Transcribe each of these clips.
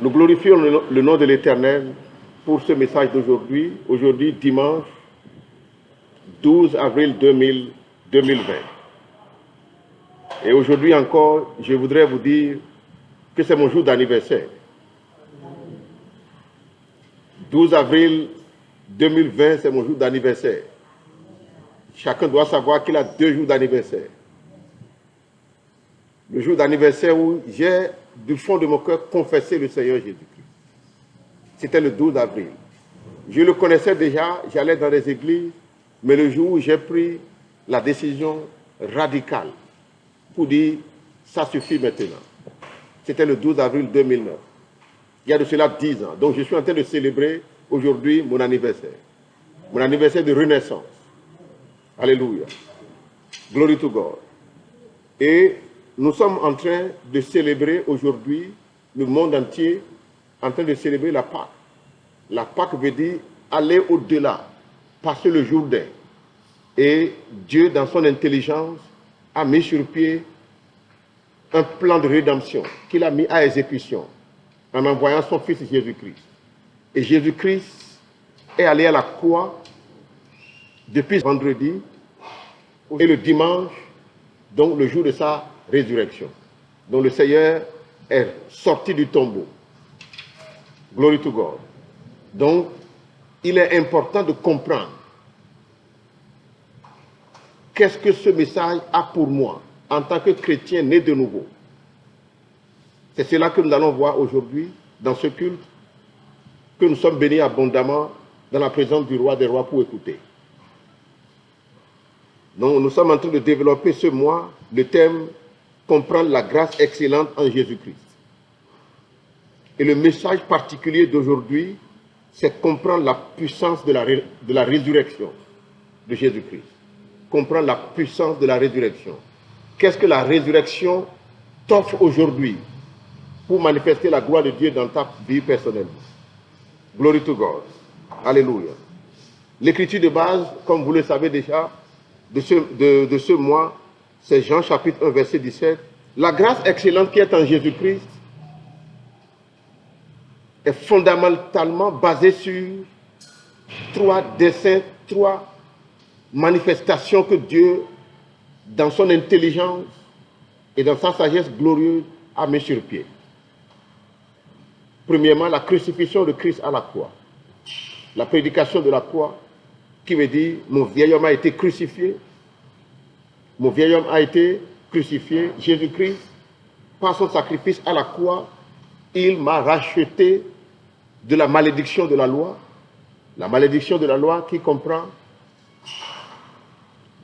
Nous glorifions le nom de l'Éternel pour ce message d'aujourd'hui, dimanche 12 avril 2020. Et aujourd'hui encore, je voudrais vous dire que c'est mon jour d'anniversaire. 12 avril 2020, c'est mon jour d'anniversaire. Chacun doit savoir qu'il a 2 jours d'anniversaire. Le jour d'anniversaire où j'ai, du fond de mon cœur, confessé le Seigneur Jésus-Christ. C'était le 12 avril. Je le connaissais déjà, j'allais dans les églises, mais le jour où j'ai pris la décision radicale pour dire « ça suffit maintenant », c'était le 12 avril 2009. Il y a de cela 10 ans. Donc je suis en train de célébrer aujourd'hui mon anniversaire de renaissance. Alléluia. Glory to God. Et nous sommes en train de célébrer aujourd'hui, le monde entier, en train de célébrer la Pâque. La Pâque veut dire aller au-delà, passer le Jourdain. Et Dieu, dans son intelligence, a mis sur pied un plan de rédemption qu'il a mis à exécution en envoyant son Fils Jésus-Christ. Et Jésus-Christ est allé à la croix depuis vendredi et le dimanche, donc le jour de sa résurrection. Donc le Seigneur est sorti du tombeau. Glory to God. Donc, il est important de comprendre qu'est-ce que ce message a pour moi en tant que chrétien né de nouveau. C'est cela que nous allons voir aujourd'hui dans ce culte, que nous sommes bénis abondamment dans la présence du roi des rois pour écouter. Donc, nous sommes en train de développer ce mois le thème « Comprendre la grâce excellente en Jésus-Christ ». Et le message particulier d'aujourd'hui, c'est comprendre la puissance de la résurrection de Jésus-Christ. Comprendre la puissance de la résurrection. Qu'est-ce que la résurrection t'offre aujourd'hui pour manifester la gloire de Dieu dans ta vie personnelle? Glory to God. Alléluia. L'écriture de base, comme vous le savez déjà, de ce mois, c'est Jean chapitre 1, verset 17. La grâce excellente qui est en Jésus-Christ est fondamentalement basée sur 3 desseins, 3 manifestations que Dieu, dans son intelligence et dans sa sagesse glorieuse, a mis sur pied. Premièrement, la crucifixion de Christ à la croix. La prédication de la croix, qui veut dire « Mon vieil homme a été crucifié ». Mon vieil homme a été crucifié. Jésus-Christ, par son sacrifice à la croix, il m'a racheté de la malédiction de la loi. La malédiction de la loi qui comprend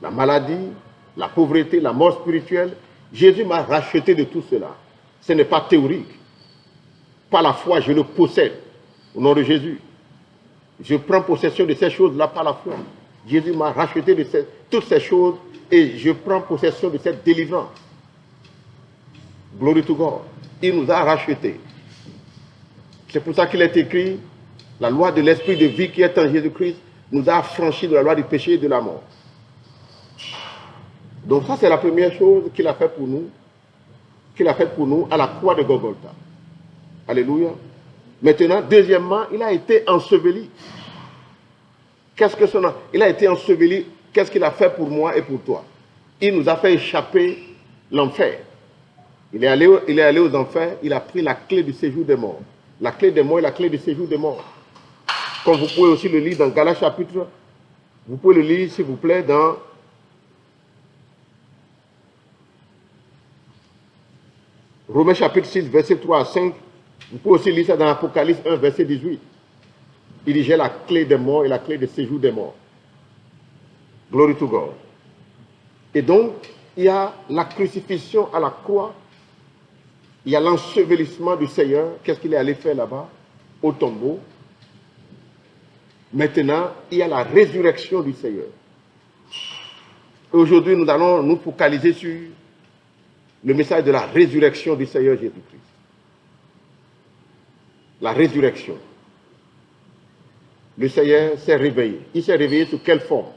la maladie, la pauvreté, la mort spirituelle. Jésus m'a racheté de tout cela. Ce n'est pas théorique. Par la foi, je le possède au nom de Jésus. Je prends possession de ces choses-là par la foi. Jésus m'a racheté de toutes ces choses et je prends possession de cette délivrance. Glory to God. Il nous a rachetés. C'est pour ça qu'il est écrit, la loi de l'esprit de vie qui est en Jésus-Christ nous a affranchis de la loi du péché et de la mort. Donc ça, c'est la première chose qu'il a fait pour nous, à la croix de Golgotha. Alléluia. Maintenant, deuxièmement, il a été enseveli. Il a été enseveli. Qu'est-ce qu'il a fait pour moi et pour toi? Il nous a fait échapper l'enfer. Il est allé aux enfers, il a pris la clé du séjour des morts. La clé des morts et la clé du séjour des morts. Comme vous pouvez aussi le lire dans Galates chapitre, vous pouvez le lire s'il vous plaît dans Romains chapitre 6, verset 3 à 5. Vous pouvez aussi lire ça dans Apocalypse 1, verset 18. Il dit, j'ai la clé des morts et la clé du séjour des morts. Glory to God. Et donc, il y a la crucifixion à la croix. Il y a l'ensevelissement du Seigneur. Qu'est-ce qu'il est allé faire là-bas? Au tombeau. Maintenant, il y a la résurrection du Seigneur. Aujourd'hui, nous allons nous focaliser sur le message de la résurrection du Seigneur Jésus-Christ. La résurrection. Le Seigneur s'est réveillé. Il s'est réveillé sous quelle forme?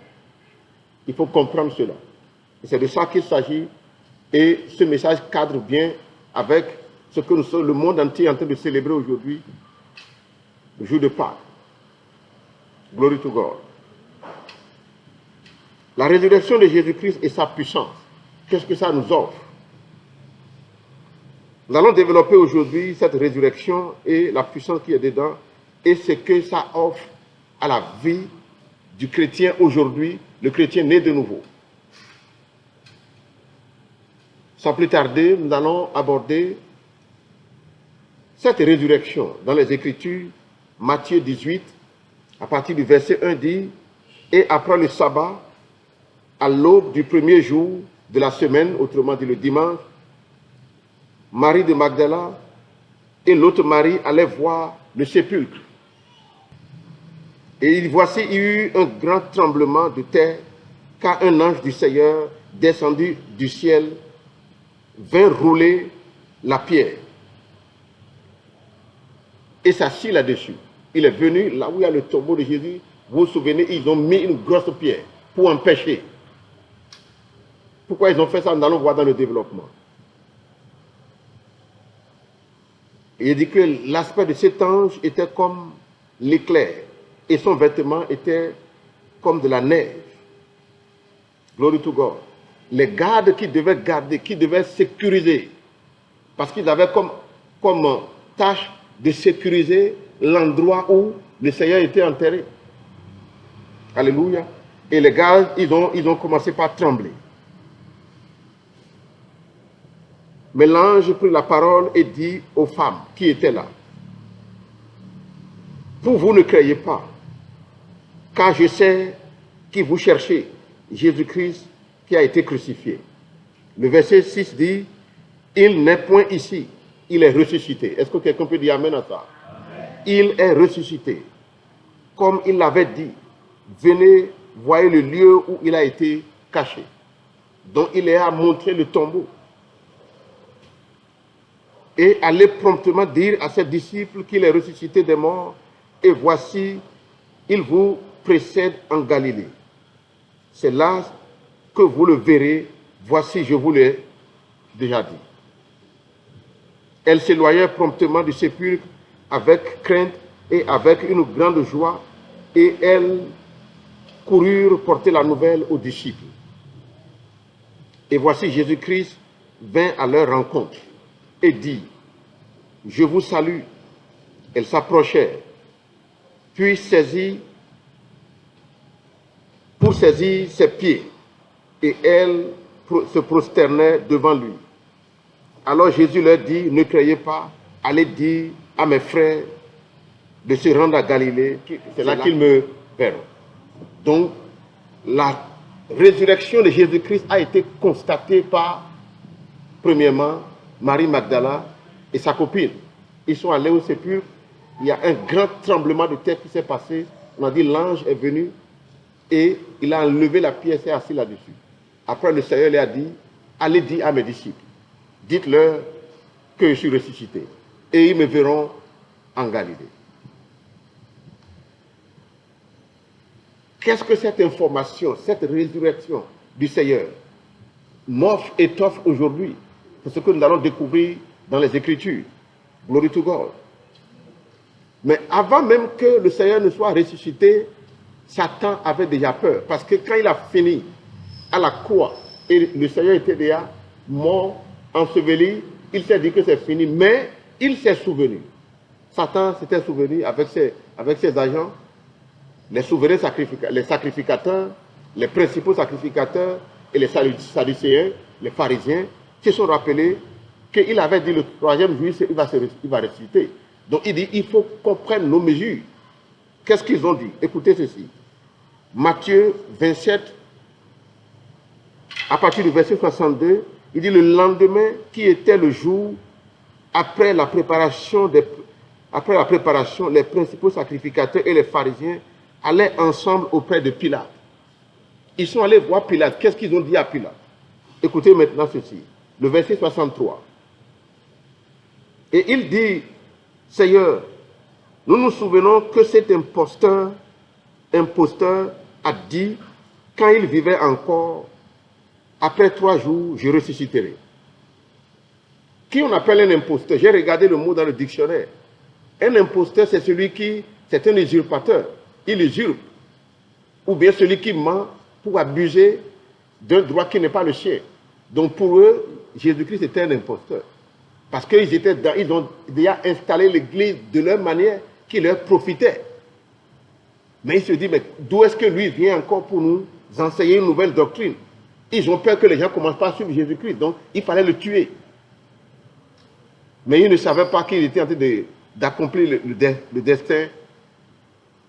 Il faut comprendre cela. Et c'est de ça qu'il s'agit. Et ce message cadre bien avec ce que le monde entier est en train de célébrer aujourd'hui, le jour de Pâques. Glory to God. La résurrection de Jésus-Christ et sa puissance, qu'est-ce que ça nous offre? Nous allons développer aujourd'hui cette résurrection et la puissance qui est dedans et ce que ça offre à la vie du chrétien aujourd'hui, le chrétien né de nouveau. Sans plus tarder, nous allons aborder cette résurrection dans les Écritures. Matthieu 18, à partir du verset 1 dit, « Et après le sabbat, à l'aube du premier jour de la semaine, autrement dit le dimanche, Marie de Magdala et l'autre Marie allaient voir le sépulcre. Et voici, il y eut un grand tremblement de terre, car un ange du Seigneur, descendu du ciel, vint rouler la pierre et s'assit là-dessus. Il est venu là où il y a le tombeau de Jésus. Vous vous souvenez, ils ont mis une grosse pierre pour empêcher. Pourquoi ils ont fait ça? Nous allons voir dans le développement. Et il dit que l'aspect de cet ange était comme l'éclair et son vêtement était comme de la neige. Glory to God. Les gardes qui devaient garder, qui devaient sécuriser, parce qu'ils avaient comme tâche de sécuriser l'endroit où le Seigneur était enterré. Alléluia. Et les gardes, ils ont commencé par trembler. Mais l'ange prit la parole et dit aux femmes qui étaient là, « Pour vous ne craignez pas, car je sais qui vous cherchez, Jésus-Christ qui a été crucifié. » Le verset 6 dit, « Il n'est point ici, il est ressuscité. » Est-ce que quelqu'un peut dire amen à ça? Amen. Il est ressuscité. Comme il l'avait dit, venez, voyez le lieu où il a été caché. Donc il est à montrer le tombeau. Et allez promptement dire à ses disciples qu'il est ressuscité des morts, et voici, il vous précède en Galilée. C'est là que vous le verrez, voici, je vous l'ai déjà dit. Elles s'éloignèrent promptement du sépulcre avec crainte et avec une grande joie, et elles coururent porter la nouvelle aux disciples. Et voici Jésus-Christ vint à leur rencontre et dit, « Je vous salue. » Elles s'approchèrent, puis pour saisir ses pieds, et elles se prosternèrent devant lui. Alors Jésus leur dit, « Ne craignez pas, allez dire à mes frères de se rendre à Galilée, c'est là qu'ils me verront. » Donc, la résurrection de Jésus-Christ a été constatée par, premièrement, Marie Magdala et sa copine. Ils sont allés au sépulcre, il y a un grand tremblement de terre qui s'est passé. On a dit l'ange est venu et il a enlevé la pierre et s'est assis là-dessus. Après, le Seigneur lui a dit, allez dire à mes disciples, dites-leur que je suis ressuscité et ils me verront en Galilée. Qu'est-ce que cette information, cette résurrection du Seigneur m'offre et t'offre aujourd'hui? C'est ce que nous allons découvrir dans les Écritures. Glory to God. Mais avant même que le Seigneur ne soit ressuscité, Satan avait déjà peur. Parce que quand il a fini à la croix, et le Seigneur était déjà mort, enseveli, il s'est dit que c'est fini, mais il s'est souvenu. Satan s'était souvenu avec ses agents, les souverains les sacrificateurs, les principaux sacrificateurs et les sadducéens, les pharisiens, se sont rappelés qu'il avait dit le troisième jour, il va ressusciter. Donc il dit, il faut qu'on prenne nos mesures. Qu'est-ce qu'ils ont dit? Écoutez ceci. Matthieu 27, à partir du verset 62, il dit, le lendemain, qui était le jour, après la préparation, les principaux sacrificateurs et les pharisiens allaient ensemble auprès de Pilate. Ils sont allés voir Pilate. Qu'est-ce qu'ils ont dit à Pilate? Écoutez maintenant ceci, le verset 63. Et il dit, Seigneur, nous nous souvenons que cet imposteur a dit, quand il vivait encore, après 3 jours, je ressusciterai. Qui on appelle un imposteur? J'ai regardé le mot dans le dictionnaire. Un imposteur, c'est celui qui, c'est un usurpateur. Il usurpe. Ou bien celui qui ment pour abuser d'un droit qui n'est pas le sien. Donc pour eux, Jésus-Christ était un imposteur. Parce ils ont déjà installé l'Église de leur manière qui leur profitait. Mais ils se disent, mais d'où est-ce que lui vient encore pour nous enseigner une nouvelle doctrine? Ils ont peur que les gens ne commencent pas à suivre Jésus-Christ. Donc il fallait le tuer. Mais ils ne savaient pas qu'il était en train d'accomplir le destin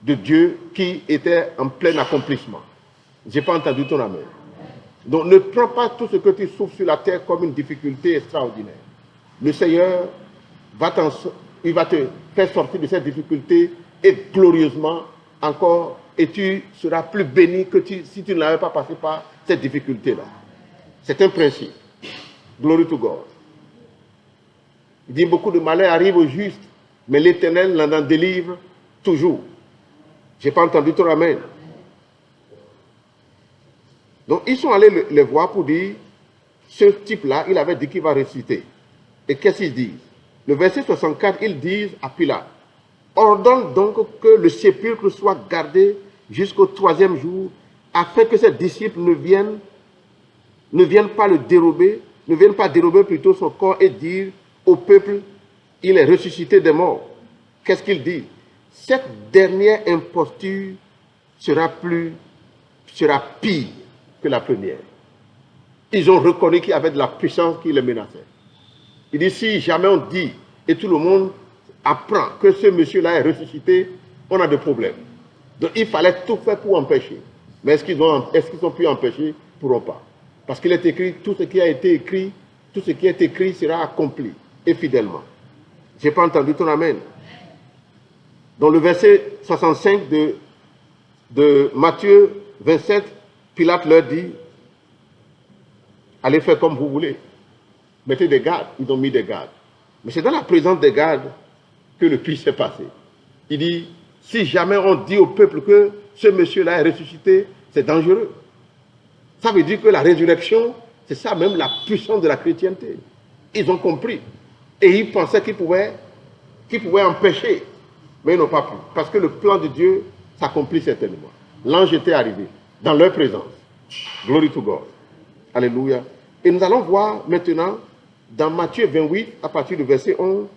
de Dieu qui était en plein accomplissement. Je n'ai pas entendu ton amen. Donc ne prends pas tout ce que tu souffres sur la terre comme une difficulté extraordinaire. Le Seigneur va te faire sortir de cette difficulté et glorieusement encore, et tu seras plus béni que si tu ne l'avais pas passé par cette difficulté-là. C'est un principe. Glory to God. Il dit beaucoup de malheur arrive au juste, mais l'Éternel l'en délivre toujours. Je n'ai pas entendu ton amen. Donc ils sont allés les voir pour dire, ce type-là, il avait dit qu'il va ressusciter. Et qu'est-ce qu'ils disent? Le verset 64, ils disent à Pilate, ordonne donc que le sépulcre soit gardé jusqu'au 3e jour, afin que ses disciples ne viennent pas le dérober, ne viennent pas dérober plutôt son corps et dire au peuple, il est ressuscité des morts. Qu'est-ce qu'il dit? Cette dernière imposture sera pire que la première. Ils ont reconnu qu'il y avait de la puissance qui les menaçait. Il dit, si jamais on dit, et tout le monde apprend que ce monsieur-là est ressuscité, on a des problèmes. Donc il fallait tout faire pour empêcher. Mais est-ce qu'ils ont pu empêcher? Ils ne pourront pas. Parce qu'il est écrit, tout ce qui a été écrit, tout ce qui est écrit sera accompli, et fidèlement. Je n'ai pas entendu ton amen. Dans le verset 65 de Matthieu 27, Pilate leur dit, allez faire comme vous voulez. Mettez des gardes. Ils ont mis des gardes. Mais c'est dans la présence des gardes que le pire s'est passé. Il dit, si jamais on dit au peuple que ce monsieur-là est ressuscité, c'est dangereux. Ça veut dire que la résurrection, c'est ça même la puissance de la chrétienté. Ils ont compris. Et ils pensaient qu'ils pouvaient empêcher. Mais ils n'ont pas pu. Parce que le plan de Dieu s'accomplit certainement. L'ange était arrivé dans leur présence. Glory to God. Alléluia. Et nous allons voir maintenant dans Matthieu 28, à partir du verset 11,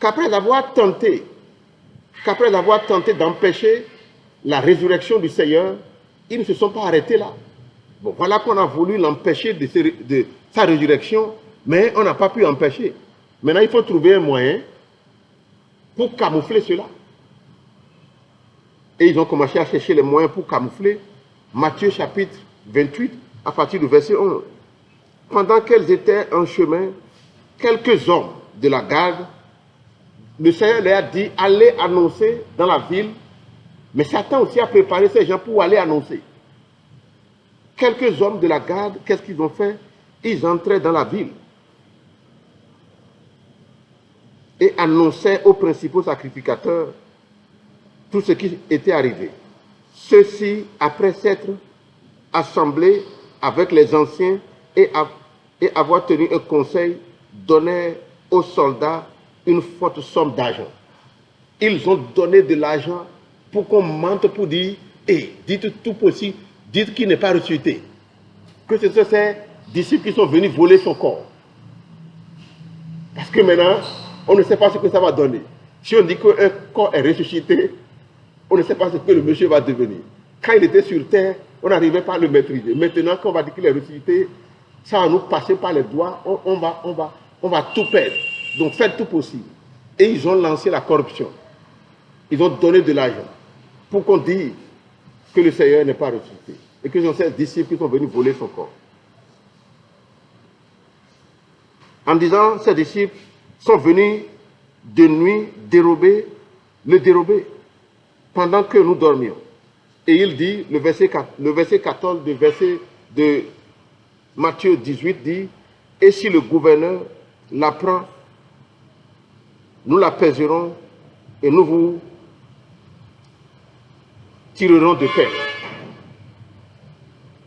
qu'après avoir tenté d'empêcher la résurrection du Seigneur, ils ne se sont pas arrêtés là. Bon, voilà qu'on a voulu l'empêcher de sa résurrection, mais on n'a pas pu empêcher. Maintenant, il faut trouver un moyen pour camoufler cela. Et ils ont commencé à chercher les moyens pour camoufler. Matthieu chapitre 28, à partir du verset 11. Pendant qu'elles étaient en chemin, quelques hommes de la garde, le Seigneur leur a dit, allez annoncer dans la ville. Mais Satan aussi a préparé ces gens pour aller annoncer. Quelques hommes de la garde, qu'est-ce qu'ils ont fait? Ils entraient dans la ville et annonçaient aux principaux sacrificateurs tout ce qui était arrivé. Ceux-ci, après s'être assemblés avec les anciens et avoir tenu un conseil, donnaient aux soldats une forte somme d'argent. Ils ont donné de l'argent pour qu'on mente pour dire, dites tout possible, dites qu'il n'est pas ressuscité. Que ce sont ces disciples qui sont venus voler son corps. Parce que maintenant, on ne sait pas ce que ça va donner. Si on dit qu'un corps est ressuscité, on ne sait pas ce que le monsieur va devenir. Quand il était sur terre, on n'arrivait pas à le maîtriser. Maintenant, quand on va dire qu'il est ressuscité, ça va nous passer par les doigts, on va tout perdre. Donc faites tout possible. Et ils ont lancé la corruption. Ils ont donné de l'argent pour qu'on dise que le Seigneur n'est pas ressuscité. Et que ce sont ces disciples qui sont venus voler son corps. En disant, ces disciples sont venus de nuit le dérober pendant que nous dormions. Et il dit, le verset 14 de Matthieu 18 dit, et si le gouverneur l'apprend, nous l'apaiserons et nous vous tirerons de paix.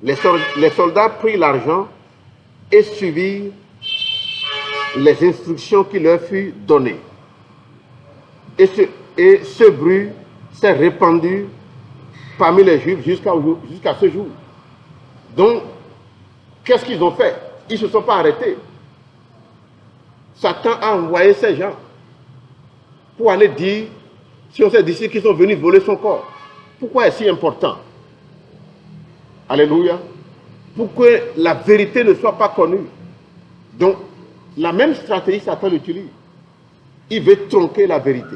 Les soldats prirent l'argent et suivirent les instructions qui leur furent données. Et ce bruit s'est répandu parmi les Juifs jusqu'à ce jour. Donc, qu'est-ce qu'ils ont fait? Ils ne se sont pas arrêtés. Satan a envoyé ces gens pour aller dire sur ces disciples qui sont venus voler son corps. Pourquoi est-ce si important? Alléluia. Pour que la vérité ne soit pas connue. Donc, la même stratégie, Satan l'utilise. Il veut tronquer la vérité.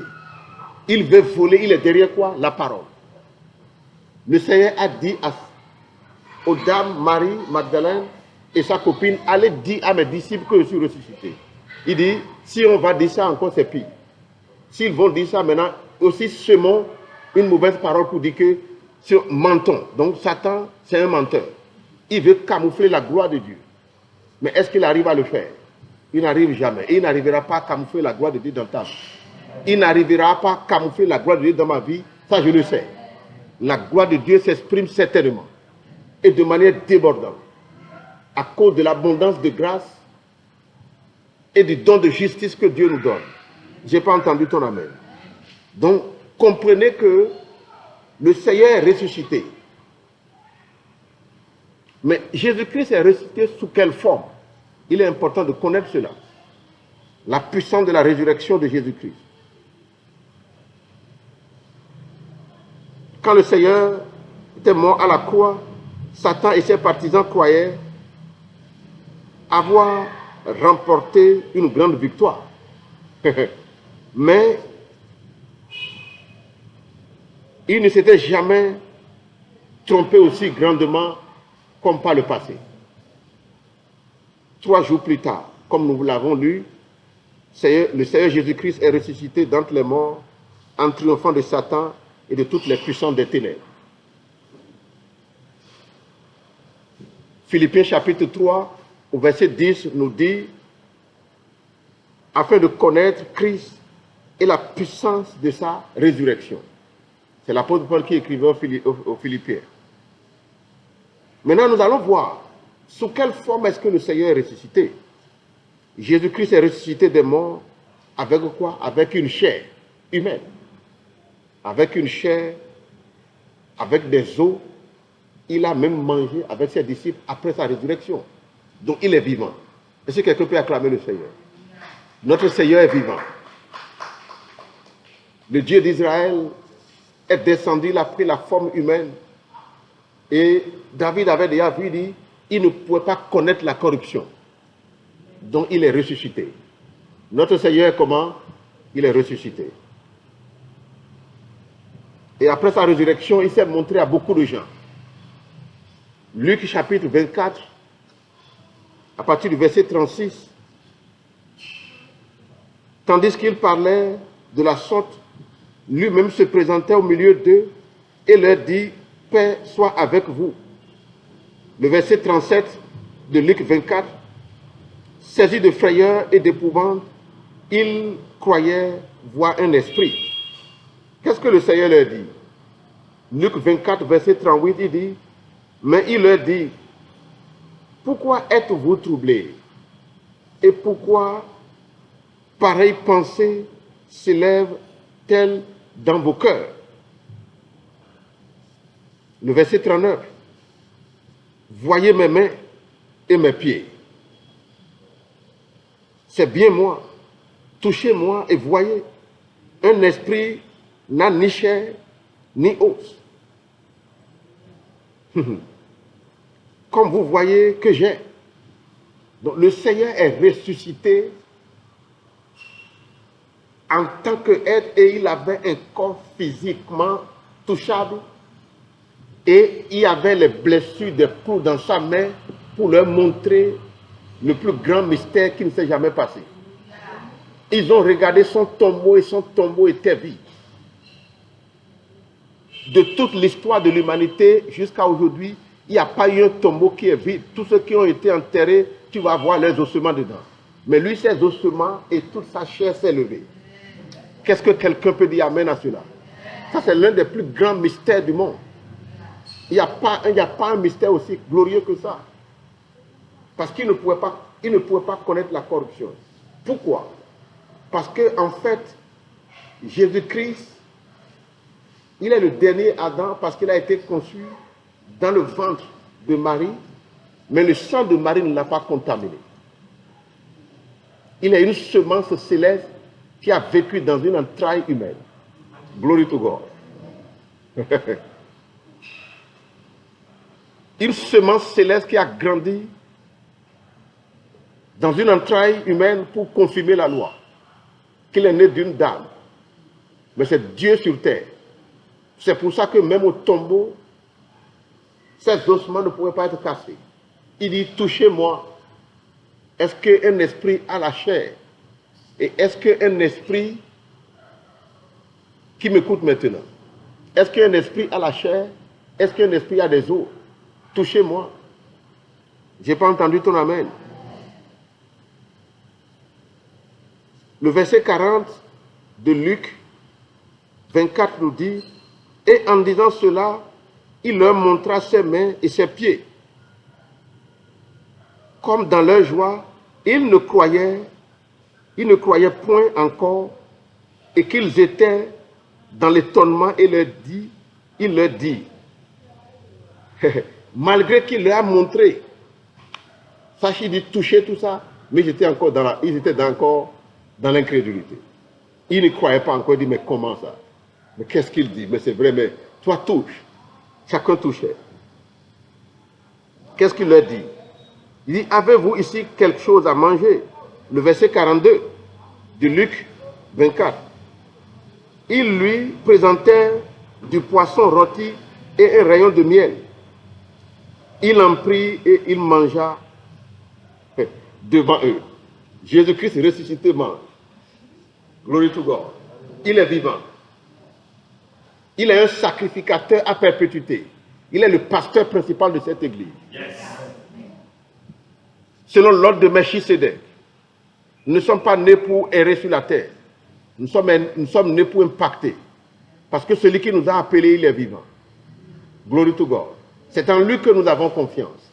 Il veut voler. Il est derrière quoi? La parole. Le Seigneur a dit aux dames Marie, Magdalène et sa copine, allez dire à mes disciples que je suis ressuscité. Il dit, si on va dire ça encore, c'est pire. S'ils vont dire ça maintenant, aussi semons une mauvaise parole pour dire que c'est menton. Donc Satan, c'est un menteur. Il veut camoufler la gloire de Dieu. Mais est-ce qu'il arrive à le faire? Il n'arrive jamais. Et il n'arrivera pas à camoufler la gloire de Dieu dans ta vie. Il n'arrivera pas à camoufler la gloire de Dieu dans ma vie. Ça, je le sais. La gloire de Dieu s'exprime certainement. Et de manière débordante. À cause de l'abondance de grâce et du don de justice que Dieu nous donne. Je n'ai pas entendu ton amen. Donc, comprenez que le Seigneur est ressuscité. Mais Jésus-Christ est ressuscité sous quelle forme? Il est important de connaître cela. La puissance de la résurrection de Jésus-Christ. Quand le Seigneur était mort à la croix, Satan et ses partisans croyaient avoir remporté une grande victoire. Mais il ne s'était jamais trompé aussi grandement comme par le passé. 3 jours plus tard, comme nous l'avons lu, le Seigneur Jésus-Christ est ressuscité d'entre les morts en triomphant de Satan et de toutes les puissances des ténèbres. Philippiens chapitre 3, au verset 10, nous dit, afin de connaître Christ et la puissance de sa résurrection. C'est l'apôtre Paul qui écrivait aux Philippiens. Maintenant, nous allons voir sous quelle forme est-ce que le Seigneur est ressuscité. Jésus-Christ est ressuscité des morts avec quoi? Avec une chair humaine. Avec une chair, avec des os. Il a même mangé avec ses disciples après sa résurrection. Donc il est vivant. Est-ce que quelqu'un peut acclamer le Seigneur? Notre Seigneur est vivant. Le Dieu d'Israël est descendu, il a pris la forme humaine. Et David avait déjà vu, dit, il ne pouvait pas connaître la corruption. Donc il est ressuscité. Notre Seigneur, comment? Il est ressuscité. Et après sa résurrection, il s'est montré à beaucoup de gens. Luc chapitre 24, à partir du verset 36, tandis qu'il parlait de la sorte, lui-même se présentait au milieu d'eux et leur dit, paix soit avec vous. Le verset 37 de Luc 24, saisi de frayeur et d'épouvante, ils croyaient voir un esprit. Qu'est-ce que le Seigneur leur dit? Luc 24, verset 38, il dit, mais il leur dit, pourquoi êtes-vous troublés? Et pourquoi pareille pensée s'élève-t-elle dans vos cœurs? Le verset 39, voyez mes mains et mes pieds. C'est bien moi. Touchez-moi et voyez. Un esprit n'a ni chair ni os. Comme vous voyez que j'ai. Donc le Seigneur est ressuscité en tant qu'être et il avait un corps physiquement touchable et il y avait les blessures des clous dans sa main pour leur montrer le plus grand mystère qui ne s'est jamais passé. Ils ont regardé son tombeau et son tombeau était vide. De toute l'histoire de l'humanité jusqu'à aujourd'hui, il n'y a pas eu un tombeau qui est vide. Tous ceux qui ont été enterrés, tu vas voir les ossements dedans. Mais lui, ses ossements et toute sa chair s'est levée. Qu'est-ce que quelqu'un peut dire amen à cela? Ça, c'est l'un des plus grands mystères du monde. Il n'y a pas un mystère aussi glorieux que ça. Parce qu'il ne pouvait pas connaître la corruption. Pourquoi? Parce que en fait, Jésus-Christ, il est le dernier Adam parce qu'il a été conçu dans le ventre de Marie, mais le sang de Marie ne l'a pas contaminé. Il est une semence céleste qui a vécu dans une entraille humaine. Glory to God. Une semence céleste qui a grandi dans une entraille humaine pour confirmer la loi. Qu'il est né d'une dame. Mais c'est Dieu sur terre. C'est pour ça que même au tombeau, ces ossements ne pourraient pas être cassés. Il dit, touchez-moi. Est-ce qu'un esprit a la chair? Et est-ce qu'un esprit qui m'écoute maintenant, est-ce qu'un esprit a la chair? Est-ce qu'un esprit a des os? Touchez-moi. Je n'ai pas entendu ton amen. Le verset 40 de Luc 24 nous dit, et en disant cela, il leur montra ses mains et ses pieds. Comme dans leur joie, ils ne croyaient point encore et qu'ils étaient dans l'étonnement et il leur dit, malgré qu'il leur a montré, sachez, il dit toucher tout ça, mais ils étaient encore dans l'incrédulité. Ils ne croyaient pas encore, ils disent, mais comment ça? Mais qu'est-ce qu'il dit? Mais c'est vrai, mais toi touche. Chacun touchait. Qu'est-ce qu'il leur dit? Il dit, avez-vous ici quelque chose à manger? Le verset 42 de Luc 24. Ils lui présentèrent du poisson rôti et un rayon de miel. Il en prit et il mangea devant eux. Jésus-Christ ressuscité mange. Glory to God. Il est vivant. Il est un sacrificateur à perpétuité. Il est le pasteur principal de cette église. Yes. Selon l'ordre de Melchisédek, nous ne sommes pas nés pour errer sur la terre. Nous sommes nés pour impacter. Parce que celui qui nous a appelés, il est vivant. Glory to God. C'est en lui que nous avons confiance.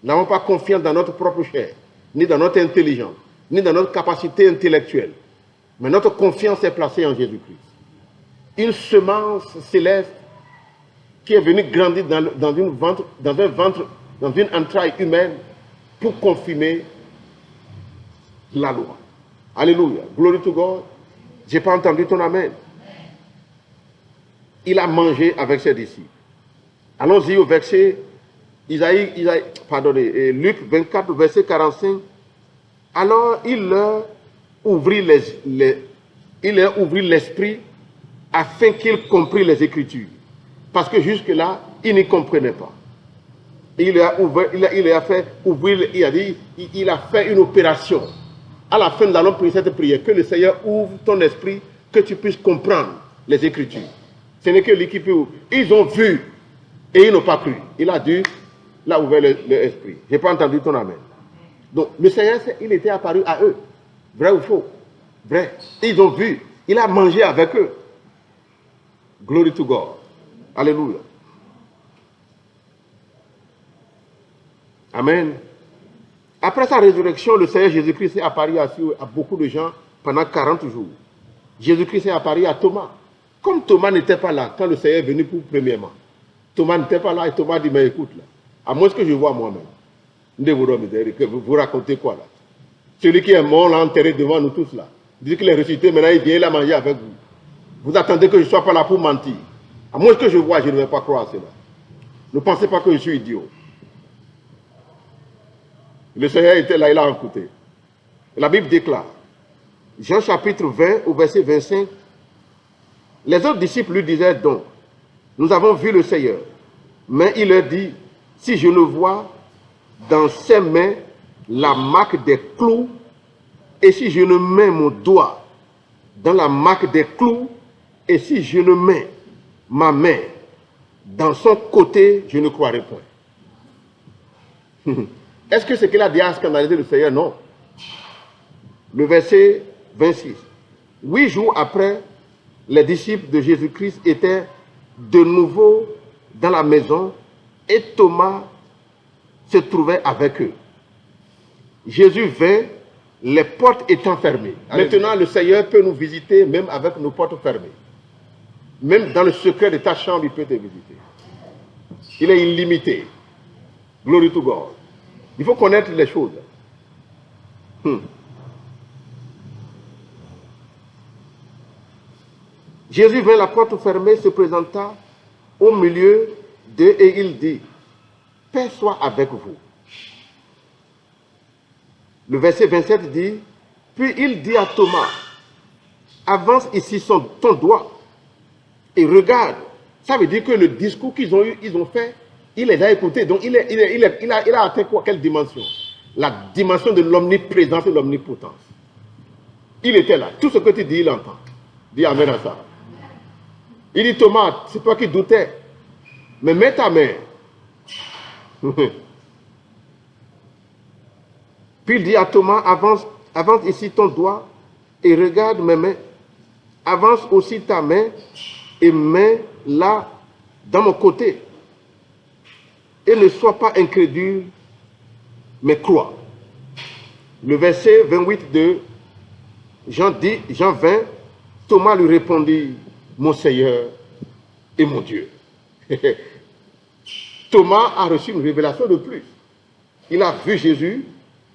Nous n'avons pas confiance dans notre propre chair, ni dans notre intelligence, ni dans notre capacité intellectuelle. Mais notre confiance est placée en Jésus-Christ. Une semence céleste qui est venue grandir dans une entraille humaine pour confirmer la loi. Alléluia. Glory to God. Je n'ai pas entendu ton amen. Il a mangé avec ses disciples. Allons-y au verset Luc 24, verset 45. Alors il leur ouvrit l'esprit afin qu'ils comprennent les Écritures. Parce que jusque-là, ils n'y comprenaient pas. Et il a fait une opération. À la fin, nous allons prier cette prière. Que le Seigneur ouvre ton esprit, que tu puisses comprendre les Écritures. Ce n'est que lui qui peut ouvrir. Ils ont vu et ils n'ont pas cru. Il a ouvert l'esprit. Je n'ai pas entendu ton amen. Donc, le Seigneur, il était apparu à eux. Vrai ou faux? Vrai. Ils ont vu. Il a mangé avec eux. Glory to God. Alléluia. Amen. Après sa résurrection, le Seigneur Jésus-Christ est apparu à beaucoup de gens pendant 40 jours. Jésus-Christ est apparu à Thomas. Comme Thomas n'était pas là quand le Seigneur est venu pour premièrement. Thomas n'était pas là et Thomas dit, mais écoute là, à moins que je vois moi-même. Vous racontez quoi là? Celui qui est mort là, enterré devant nous tous là. Il dit qu'il est ressuscité, maintenant il vient là manger avec vous. Vous attendez que je ne sois pas là pour mentir. À moins que je vois, je ne vais pas croire à cela. Ne pensez pas que je suis idiot. Le Seigneur était là, il a écouté. La Bible déclare, Jean chapitre 20 au verset 25, les autres disciples lui disaient donc, nous avons vu le Seigneur. Mais il leur dit, si je ne vois dans ses mains la marque des clous, et si je ne mets mon doigt dans la marque des clous, et si je ne mets ma main dans son côté, je ne croirai point. Est-ce que ce qu'il a dit a scandalisé le Seigneur? Non. Le verset 26. 8 jours après, les disciples de Jésus-Christ étaient de nouveau dans la maison et Thomas se trouvait avec eux. Jésus vint, les portes étant fermées. Maintenant, le Seigneur peut nous visiter même avec nos portes fermées. Même dans le secret de ta chambre, il peut te visiter. Il est illimité. Glory to God. Il faut connaître les choses. Jésus vint la porte fermée, se présenta au milieu d'eux et il dit, paix soit avec vous. Le verset 27 dit, puis il dit à Thomas, avance ici ton doigt et regarde. Ça veut dire que le discours qu'ils ont fait, il les a écoutés. Donc il a atteint quoi? Quelle dimension? La dimension de l'omniprésence et de l'omnipotence. Il était là. Tout ce que tu dis, il entend. Dis amen à ça. Il dit, Thomas, c'est toi qui doutais. Mais mets ta main. Puis il dit à Thomas, avance ici ton doigt et regarde mes mains. Avance aussi ta main et mets-la dans mon côté. Et ne sois pas incrédule, mais crois. Le verset 28 de Jean 20, Thomas lui répondit, mon Seigneur et mon Dieu. Thomas a reçu une révélation de plus. Il a vu Jésus,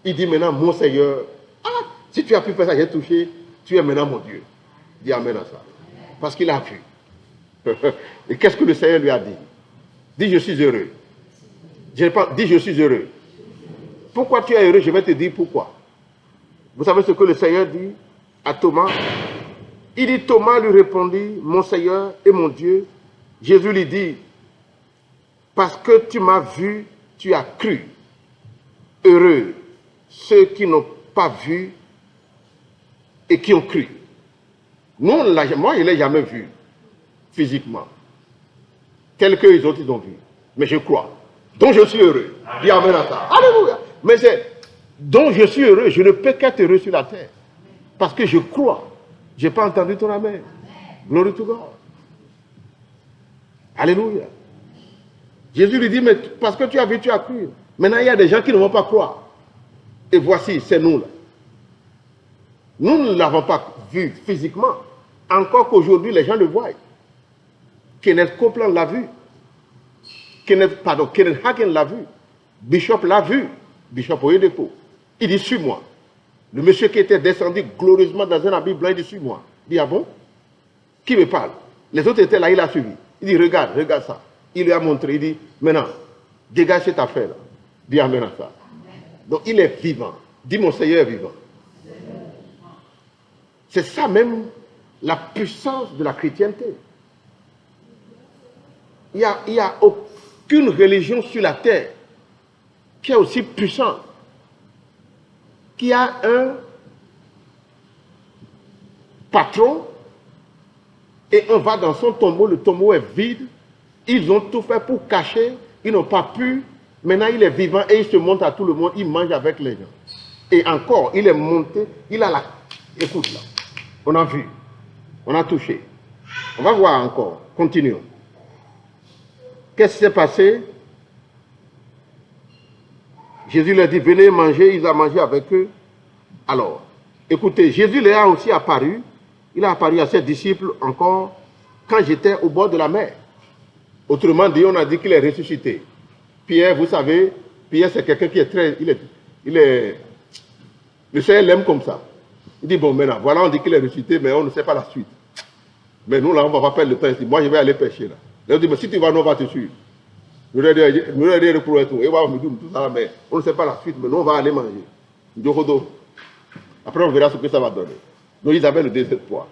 il dit maintenant, mon Seigneur, ah, si tu as pu faire ça, j'ai touché, tu es maintenant mon Dieu. Dis amen à ça. Parce qu'il a vu. Et qu'est-ce que le Seigneur lui a dit? Dis, je suis heureux. Dis, je suis heureux. Pourquoi tu es heureux? Je vais te dire pourquoi. Vous savez ce que le Seigneur dit à Thomas? Il dit, Thomas lui répondit, mon Seigneur et mon Dieu. Jésus lui dit, parce que tu m'as vu, tu as cru. Heureux ceux qui n'ont pas vu et qui ont cru. Moi, je ne l'ai jamais vu physiquement. Tel que les autres, ils ont vu. Mais je crois. Donc je suis heureux. Dis amen à ça. Alléluia. Mais c'est, donc je suis heureux. Je ne peux qu'être heureux sur la terre. Parce que je crois. Je n'ai pas entendu ton amen. Glory to God. Alléluia. Jésus lui dit, mais parce que tu as vu, tu as cru. Maintenant, il y a des gens qui ne vont pas croire. Et voici, c'est nous là. Nous ne l'avons pas vu physiquement. Encore qu'aujourd'hui, les gens le voient. Kenneth Copeland l'a vu. Kenneth Hagin l'a vu. Bishop l'a vu. Bishop Oyedepo. Il dit, suis-moi. Le monsieur qui était descendu glorieusement dans un habit blanc, il dit, suis-moi. Il dit, ah bon? Qui me parle? Les autres étaient là, il a suivi. Il dit, regarde ça. Il lui a montré, il dit, maintenant, dégage cette affaire-là. Dis amen à ça. Donc, il est vivant. Dis, mon Seigneur est vivant. C'est ça même, la puissance de la chrétienté. Il n'y a aucune religion sur la terre qui est aussi puissante, qui a un patron et on va dans son tombeau, le tombeau est vide, ils ont tout fait pour cacher, ils n'ont pas pu, maintenant il est vivant et il se montre à tout le monde, il mange avec les gens. Et encore, il est monté, il a la... Écoute là, on a vu, on a touché. On va voir encore, continuons. Qu'est-ce qui s'est passé? Jésus leur dit, venez manger, ils ont mangé avec eux. Alors, écoutez, Jésus leur a aussi apparu, il a apparu à ses disciples encore quand j'étais au bord de la mer. Autrement dit, on a dit qu'il est ressuscité. Pierre, vous savez, Pierre c'est quelqu'un qui est très... Le Seigneur l'aime comme ça. Il dit, bon maintenant, voilà, on dit qu'il est ressuscité, mais on ne sait pas la suite. Mais nous là, on ne va pas perdre le temps ici. Moi, je vais aller pêcher là. Là, on dit, mais si tu vas, nous on va te suivre. Nous allons dire pour tout. Et on va me dire tout ça, mais on ne sait pas la suite, mais nous on va aller manger. Après, on verra ce que ça va donner. Donc, ils avaient le désespoir.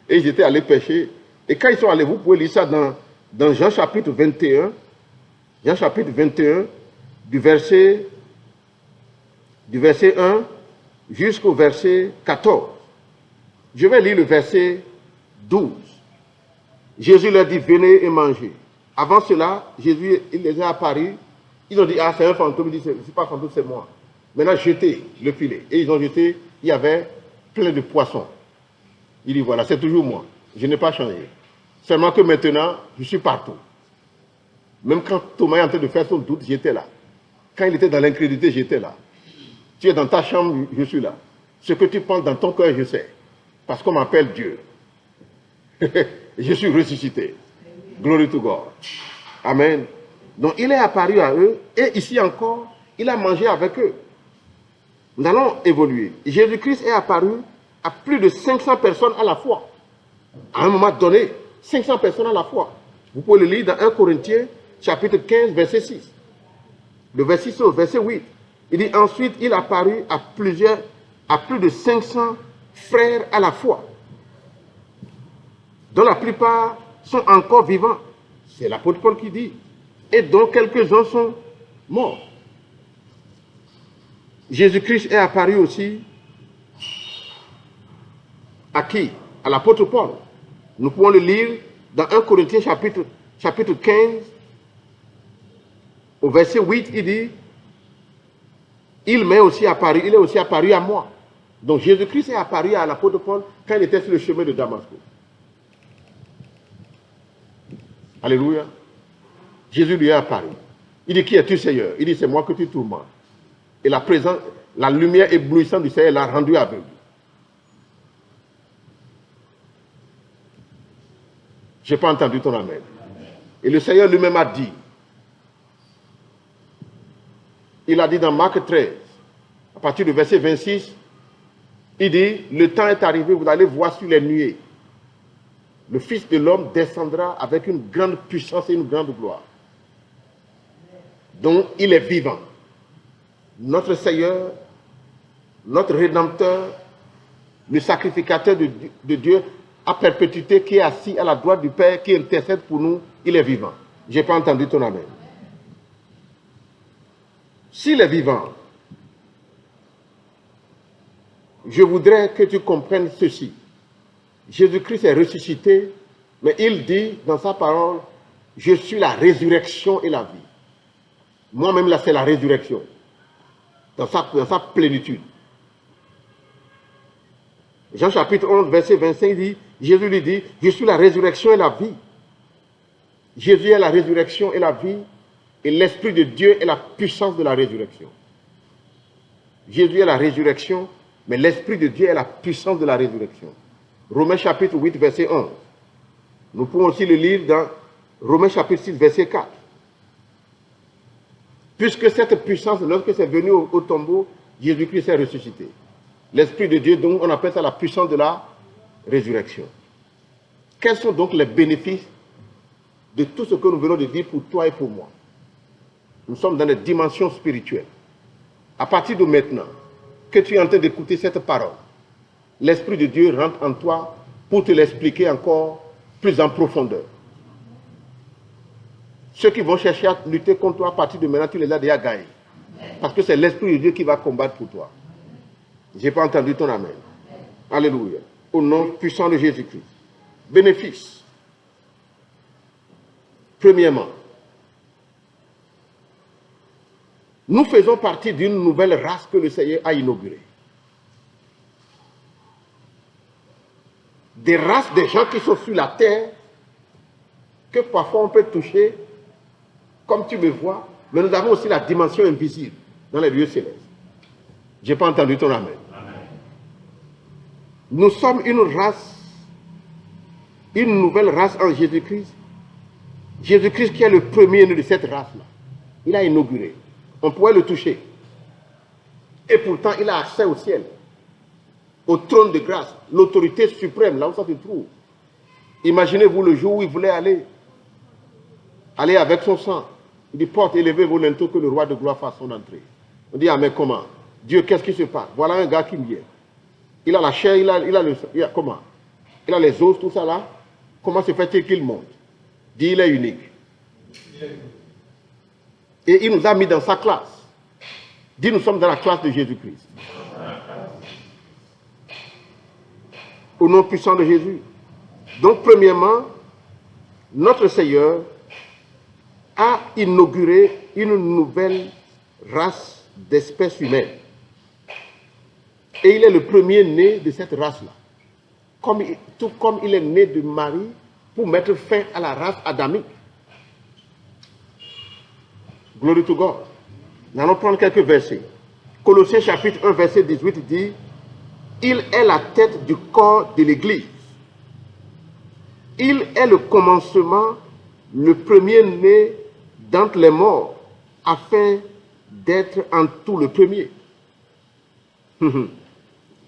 Et ils étaient allés pêcher. Et quand ils sont allés, vous pouvez lire ça dans Jean chapitre 21. Jean chapitre 21, du verset 1 jusqu'au verset 14. Je vais lire le verset 12. Jésus leur dit, venez et mangez. Avant cela, Jésus, il les a apparus. Ils ont dit, ah, c'est un fantôme. Il dit, c'est pas un fantôme, c'est moi. Maintenant, jetez le filet. Et ils ont jeté, il y avait plein de poissons. Il dit, voilà, c'est toujours moi. Je n'ai pas changé. Seulement que maintenant, je suis partout. Même quand Thomas est en train de faire son doute, j'étais là. Quand il était dans l'incrédulité, j'étais là. Tu es dans ta chambre, je suis là. Ce que tu penses dans ton cœur, je sais. Parce qu'on m'appelle Dieu. Je suis ressuscité. Glory to God. Amen. Donc il est apparu à eux et ici encore, il a mangé avec eux. Nous allons évoluer. Jésus-Christ est apparu à plus de 500 personnes à la fois. À un moment donné, 500 personnes à la fois. Vous pouvez le lire dans 1 Corinthiens, chapitre 15, verset 6. Le verset 6 au verset 8. Il dit ensuite, il apparut à plus de 500 frères à la fois, dont la plupart sont encore vivants. C'est l'apôtre Paul qui dit. Et dont quelques-uns sont morts. Jésus-Christ est apparu aussi à qui? À l'apôtre Paul. Nous pouvons le lire dans 1 Corinthiens chapitre 15, au verset 8, il dit, il est aussi apparu à moi. Donc Jésus-Christ est apparu à l'apôtre Paul quand il était sur le chemin de Damasco. Alléluia. Jésus lui est apparu. Il dit, qui es-tu, Seigneur? Il dit, c'est moi que tu tourmentes. Et la lumière éblouissante du Seigneur l'a rendu aveugle. Je n'ai pas entendu ton amen. Et le Seigneur lui-même a dit, il a dit dans Marc 13, à partir du verset 26, il dit, le temps est arrivé, vous allez voir sur les nuées. Le Fils de l'homme descendra avec une grande puissance et une grande gloire. Donc, il est vivant. Notre Seigneur, notre Rédempteur, le sacrificateur de Dieu à perpétuité qui est assis à la droite du Père, qui intercède pour nous, il est vivant. Je n'ai pas entendu ton amen. S'il est vivant, je voudrais que tu comprennes ceci. Jésus-Christ est ressuscité, mais il dit dans sa parole, je suis la résurrection et la vie. Moi-même, là, c'est la résurrection, dans sa plénitude. Jean chapitre 11, verset 25 dit, Jésus lui dit, je suis la résurrection et la vie. Jésus est la résurrection et la vie, et l'Esprit de Dieu est la puissance de la résurrection. Jésus est la résurrection, mais l'Esprit de Dieu est la puissance de la résurrection. Romains chapitre 8, verset 11. Nous pouvons aussi le lire dans Romains chapitre 6, verset 4. Puisque cette puissance, lorsque c'est venu au tombeau, Jésus-Christ est ressuscité. L'Esprit de Dieu, donc, on appelle ça la puissance de la résurrection. Quels sont donc les bénéfices de tout ce que nous venons de dire pour toi et pour moi? Nous sommes dans les dimensions spirituelles. À partir de maintenant, que tu es en train d'écouter cette parole, l'Esprit de Dieu rentre en toi pour te l'expliquer encore plus en profondeur. Ceux qui vont chercher à lutter contre toi, à partir de maintenant, tu les as déjà gagnés. Parce que c'est l'Esprit de Dieu qui va combattre pour toi. Je n'ai pas entendu ton amen. Alléluia. Au nom puissant de Jésus-Christ. Bénéfice. Premièrement, nous faisons partie d'une nouvelle race que le Seigneur a inaugurée. Des races, des gens qui sont sur la terre, que parfois on peut toucher, comme tu me vois, mais nous avons aussi la dimension invisible dans les lieux célestes. Je n'ai pas entendu ton amen. Nous sommes une race, une nouvelle race en Jésus-Christ. Jésus-Christ qui est le premier de cette race-là. Il a inauguré. On pourrait le toucher. Et pourtant, il a accès au ciel, au trône de grâce, l'autorité suprême, là où ça se trouve. Imaginez-vous le jour où il voulait aller avec son sang. Il dit, porte, élevez vos linteaux que le roi de gloire fasse son entrée. On dit, ah mais comment? Dieu, qu'est-ce qui se passe? Voilà un gars qui vient. Il a la chair, il a comment? Il a les os, tout ça là. Comment se fait-il qu'il monte? Dit, il est unique. Et il nous a mis dans sa classe. Dit, nous sommes dans la classe de Jésus-Christ. Au nom puissant de Jésus. Donc, premièrement, notre Seigneur a inauguré une nouvelle race d'espèces humaines. Et il est le premier né de cette race-là. Tout comme il est né de Marie pour mettre fin à la race adamique. Glory to God. Nous allons prendre quelques versets. Colossiens chapitre 1, verset 18 dit, Il est la tête du corps de l'Église. Il est le commencement, le premier-né d'entre les morts, afin d'être en tout le premier.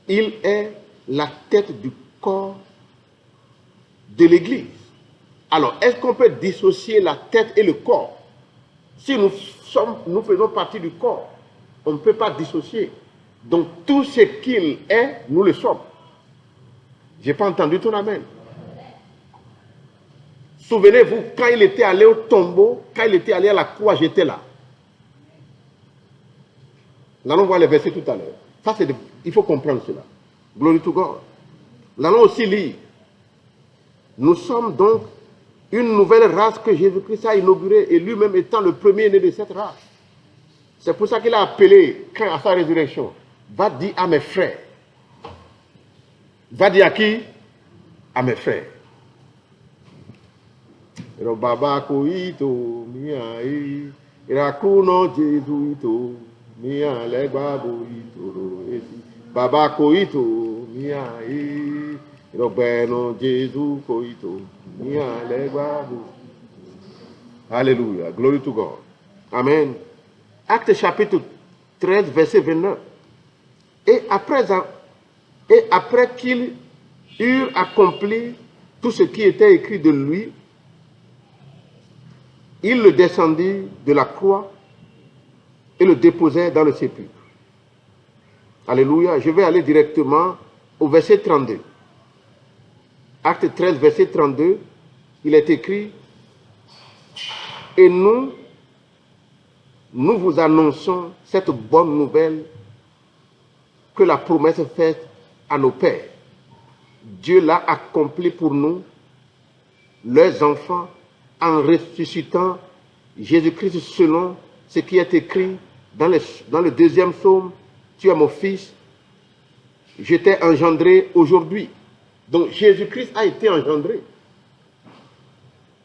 Il est la tête du corps de l'Église. Alors, est-ce qu'on peut dissocier la tête et le corps? Si nous faisons partie du corps, on ne peut pas dissocier. Donc, tout ce qu'il est, nous le sommes. Je n'ai pas entendu ton amen. Souvenez-vous, quand il était allé au tombeau, quand il était allé à la croix, j'étais là. Là, on voit les versets tout à l'heure. Ça, il faut comprendre cela. Glory to God. Là, on aussi lire. Nous sommes donc une nouvelle race que Jésus-Christ a inaugurée et lui-même étant le premier-né de cette race. C'est pour ça qu'il a appelé, quand à sa résurrection, va dire à mes frères. Va dire à qui? À mes frères. Baba koito miai irakuno jesuito mia legba boito esi Baba koito miai irobeno Jésus koito mia legba boito. Alléluia, glory to God. Amen. Acte chapitre 13 verset 29. Et après qu'ils eurent accompli tout ce qui était écrit de lui, il le descendit de la croix et le déposait dans le sépulcre. Alléluia. Je vais aller directement au verset 32. Acte 13, verset 32, il est écrit: et nous vous annonçons cette bonne nouvelle que la promesse faite à nos pères. Dieu l'a accomplie pour nous, leurs enfants, en ressuscitant Jésus-Christ selon ce qui est écrit dans le deuxième psaume: tu es mon fils, je t'ai engendré aujourd'hui. Donc Jésus-Christ a été engendré.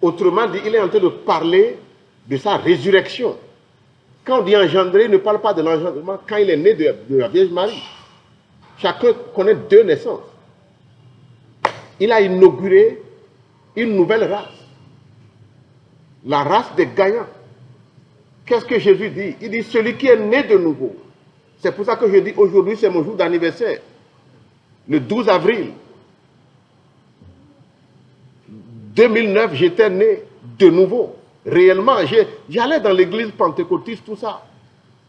Autrement dit, il est en train de parler de sa résurrection. Quand on dit engendré, il ne parle pas de l'engendrement quand il est né de la Vierge Marie. Chacun connaît deux naissances. Il a inauguré une nouvelle race. La race des gagnants. Qu'est-ce que Jésus dit? Il dit celui qui est né de nouveau. C'est pour ça que je dis aujourd'hui c'est mon jour d'anniversaire. Le 12 avril 2009, j'étais né de nouveau. Réellement, j'allais dans l'église pentecôtiste, tout ça.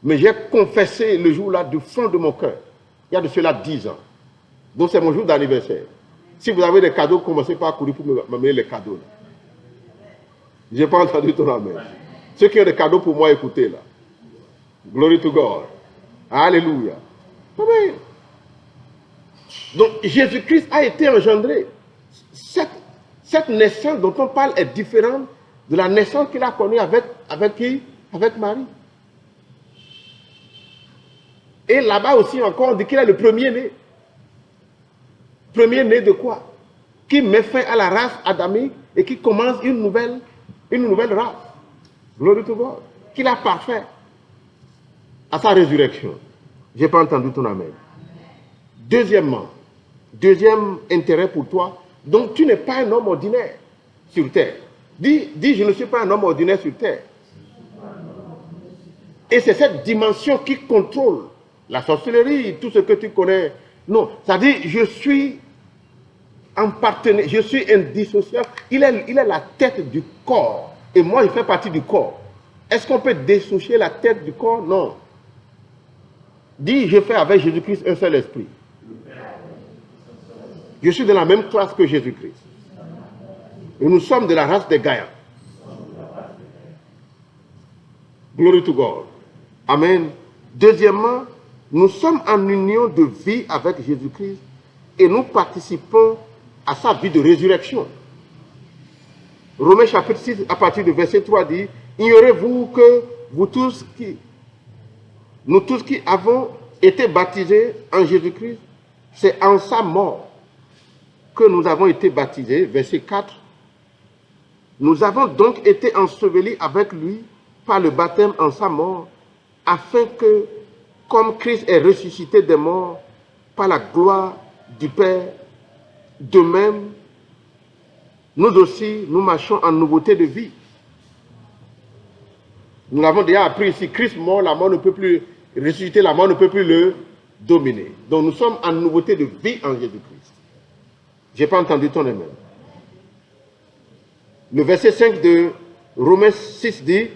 Mais j'ai confessé le jour-là du fond de mon cœur. Il y a de cela 10 ans. Donc c'est mon jour d'anniversaire. Si vous avez des cadeaux, commencez pas à courir pour m'amener les cadeaux. Je n'ai pas entendu ton amen. Ceux qui ont des cadeaux pour moi, écoutez là. Glory to God. Alléluia. Amen. Donc Jésus-Christ a été engendré. Cette naissance dont on parle est différente de la naissance qu'il a connue avec qui? Avec Marie. Et là-bas aussi encore, on dit qu'il est le premier-né. Premier-né de quoi? Qui met fin à la race adamique et qui commence une nouvelle race. Glory to God. Qu'il a parfait à sa résurrection. Je n'ai pas entendu ton amen. Deuxièmement, deuxième intérêt pour toi, donc tu n'es pas un homme ordinaire sur terre. Dis, je ne suis pas un homme ordinaire sur terre. Et c'est cette dimension qui contrôle la sorcellerie, tout ce que tu connais. Non, ça dit, je suis en partenaire, je suis indissociable. Il est la tête du corps. Et moi, je fais partie du corps. Est-ce qu'on peut dissocier la tête du corps? Non. Dis, je fais avec Jésus-Christ un seul esprit. Je suis de la même classe que Jésus-Christ. Et nous sommes de la race des Gaïens. Glory to God. Amen. Deuxièmement, nous sommes en union de vie avec Jésus-Christ et nous participons à sa vie de résurrection. Romains chapitre 6, à partir du verset 3 dit: ignorez-vous que nous tous qui avons été baptisés en Jésus-Christ, c'est en sa mort que nous avons été baptisés. Verset 4. Nous avons donc été ensevelis avec lui par le baptême en sa mort, afin que, comme Christ est ressuscité des morts par la gloire du Père. De même, nous aussi, nous marchons en nouveauté de vie. Nous l'avons déjà appris ici, Christ mort, la mort ne peut plus ressusciter, la mort ne peut plus le dominer. Donc nous sommes en nouveauté de vie en Jésus-Christ. Je n'ai pas entendu ton amen. Le verset 5 de Romains 6 dit,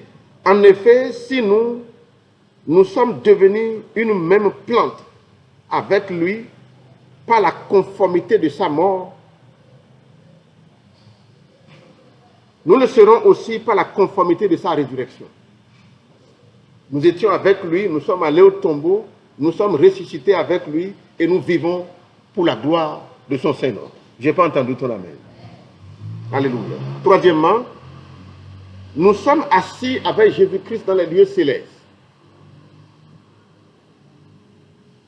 en effet, si nous sommes devenus une même plante avec lui par la conformité de sa mort, nous le serons aussi par la conformité de sa résurrection. Nous étions avec lui, nous sommes allés au tombeau, nous sommes ressuscités avec lui et nous vivons pour la gloire de son Seigneur. Je n'ai pas entendu ton amen. Alléluia. Troisièmement, nous sommes assis avec Jésus-Christ dans les lieux célestes.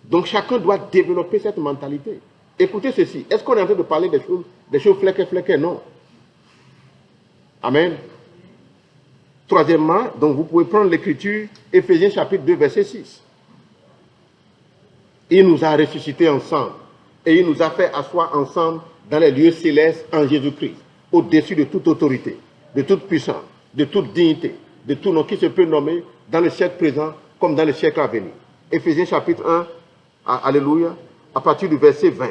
Donc chacun doit développer cette mentalité. Écoutez ceci. Est-ce qu'on est en train de parler des choses fléquées? Non. Amen. Troisièmement, donc vous pouvez prendre l'écriture, Éphésiens chapitre 2, verset 6. Il nous a ressuscités ensemble et il nous a fait asseoir ensemble dans les lieux célestes en Jésus-Christ, au-dessus de toute autorité, de toute puissance, de toute dignité, de tout nom qui se peut nommer dans le siècle présent comme dans le siècle à venir. Éphésiens chapitre 1, alléluia, à partir du verset 20.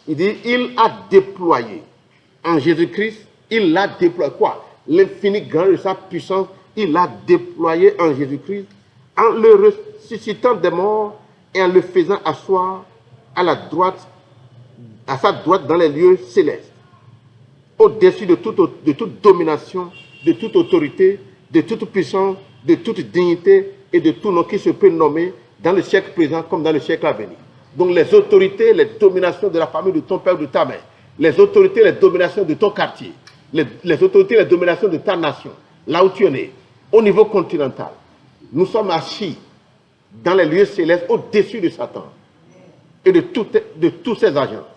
Il dit, il a déployé en Jésus-Christ, il l'a déployé. Quoi? L'infini grandeur de sa puissance, il l'a déployé en Jésus-Christ, en le ressuscitant des morts et en le faisant asseoir à sa droite dans les lieux célestes, au-dessus de toute domination, de toute autorité, de toute puissance, de toute dignité et de tout nom qui se peut nommer dans le siècle présent comme dans le siècle à venir. Donc les autorités, les dominations de la famille de ton père ou de ta mère, les autorités, les dominations de ton quartier, les autorités, les dominations de ta nation, là où tu es né, au niveau continental, nous sommes assis dans les lieux célestes au-dessus de Satan et de tous ses agents.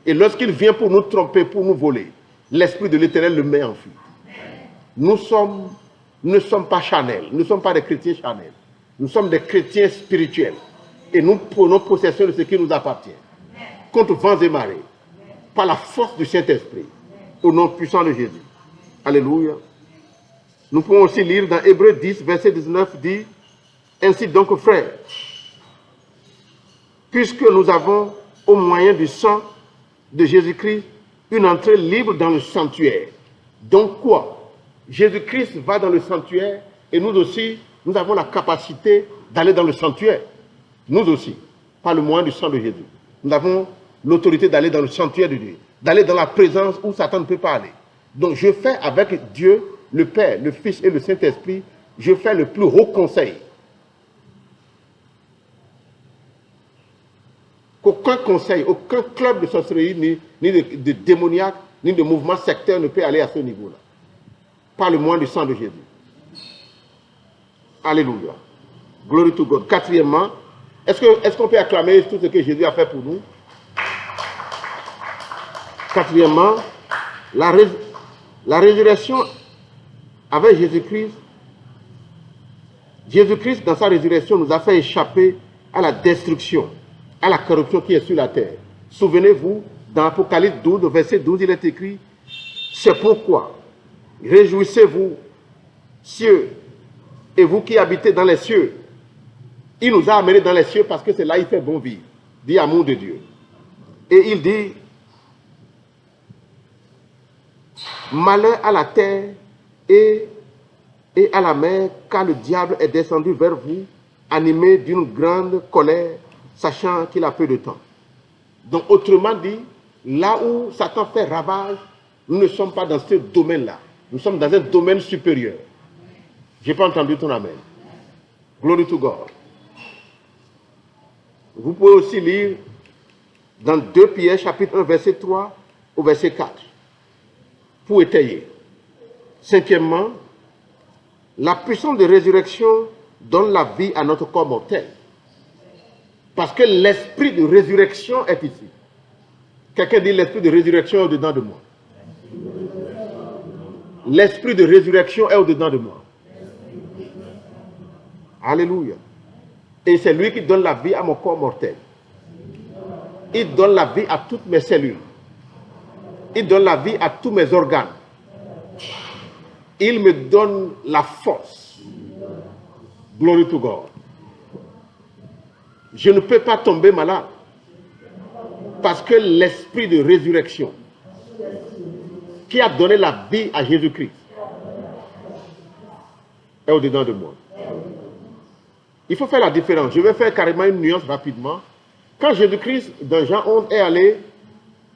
Et lorsqu'il vient pour nous tromper, pour nous voler, l'Esprit de l'Éternel le met en fuite. Nous ne sommes pas charnels, nous ne sommes pas des chrétiens charnels. Nous sommes des chrétiens spirituels. Et nous prenons possession de ce qui nous appartient. Contre vents et marées. Par la force du Saint-Esprit. Au nom puissant de Jésus. Alléluia. Nous pouvons aussi lire dans Hébreux 10, verset 19, dit, ainsi donc, frères, puisque nous avons, au moyen du sang de Jésus-Christ, une entrée libre dans le sanctuaire. Donc quoi? Jésus-Christ va dans le sanctuaire et nous aussi, nous avons la capacité d'aller dans le sanctuaire. Nous aussi, par le moyen du sang de Jésus. Nous avons l'autorité d'aller dans le sanctuaire de Dieu, d'aller dans la présence où Satan ne peut pas aller. Donc je fais avec Dieu, le Père, le Fils et le Saint-Esprit, je fais le plus haut conseil. Qu'aucun conseil, aucun club de sorcellerie, ni de démoniaque, ni de mouvement sectaire ne peut aller à ce niveau-là. Par le moyen du sang de Jésus. Alléluia. Glory to God. Quatrièmement, est-ce qu'on peut acclamer tout ce que Jésus a fait pour nous? Quatrièmement, la résurrection avec Jésus-Christ. Jésus-Christ, dans sa résurrection, nous a fait échapper à la destruction, à la corruption qui est sur la terre. Souvenez-vous, dans Apocalypse 12, verset 12, il est écrit, c'est pourquoi, réjouissez-vous, cieux, et vous qui habitez dans les cieux. Il nous a amenés dans les cieux parce que c'est là qu'il fait bon vivre, dit amour de Dieu. Et il dit, malheur à la terre et à la mer, car le diable est descendu vers vous, animé d'une grande colère, sachant qu'il a peu de temps. Donc, autrement dit, là où Satan fait ravage, nous ne sommes pas dans ce domaine-là. Nous sommes dans un domaine supérieur. Je n'ai pas entendu ton amen. Glory to God. Vous pouvez aussi lire dans 2 Pierre, chapitre 1, verset 3 au verset 4, pour étayer. Cinquièmement, la puissance de résurrection donne la vie à notre corps mortel. Parce que l'esprit de résurrection est ici. Quelqu'un dit l'esprit de résurrection est au-dedans de moi. L'esprit de résurrection est au-dedans de moi. Alléluia. Et c'est lui qui donne la vie à mon corps mortel. Il donne la vie à toutes mes cellules. Il donne la vie à tous mes organes. Il me donne la force. Glory to God. Je ne peux pas tomber malade parce que l'esprit de résurrection qui a donné la vie à Jésus-Christ est au-dedans de moi. Il faut faire la différence. Je vais faire carrément une nuance rapidement. Quand Jésus-Christ, dans Jean 11, est allé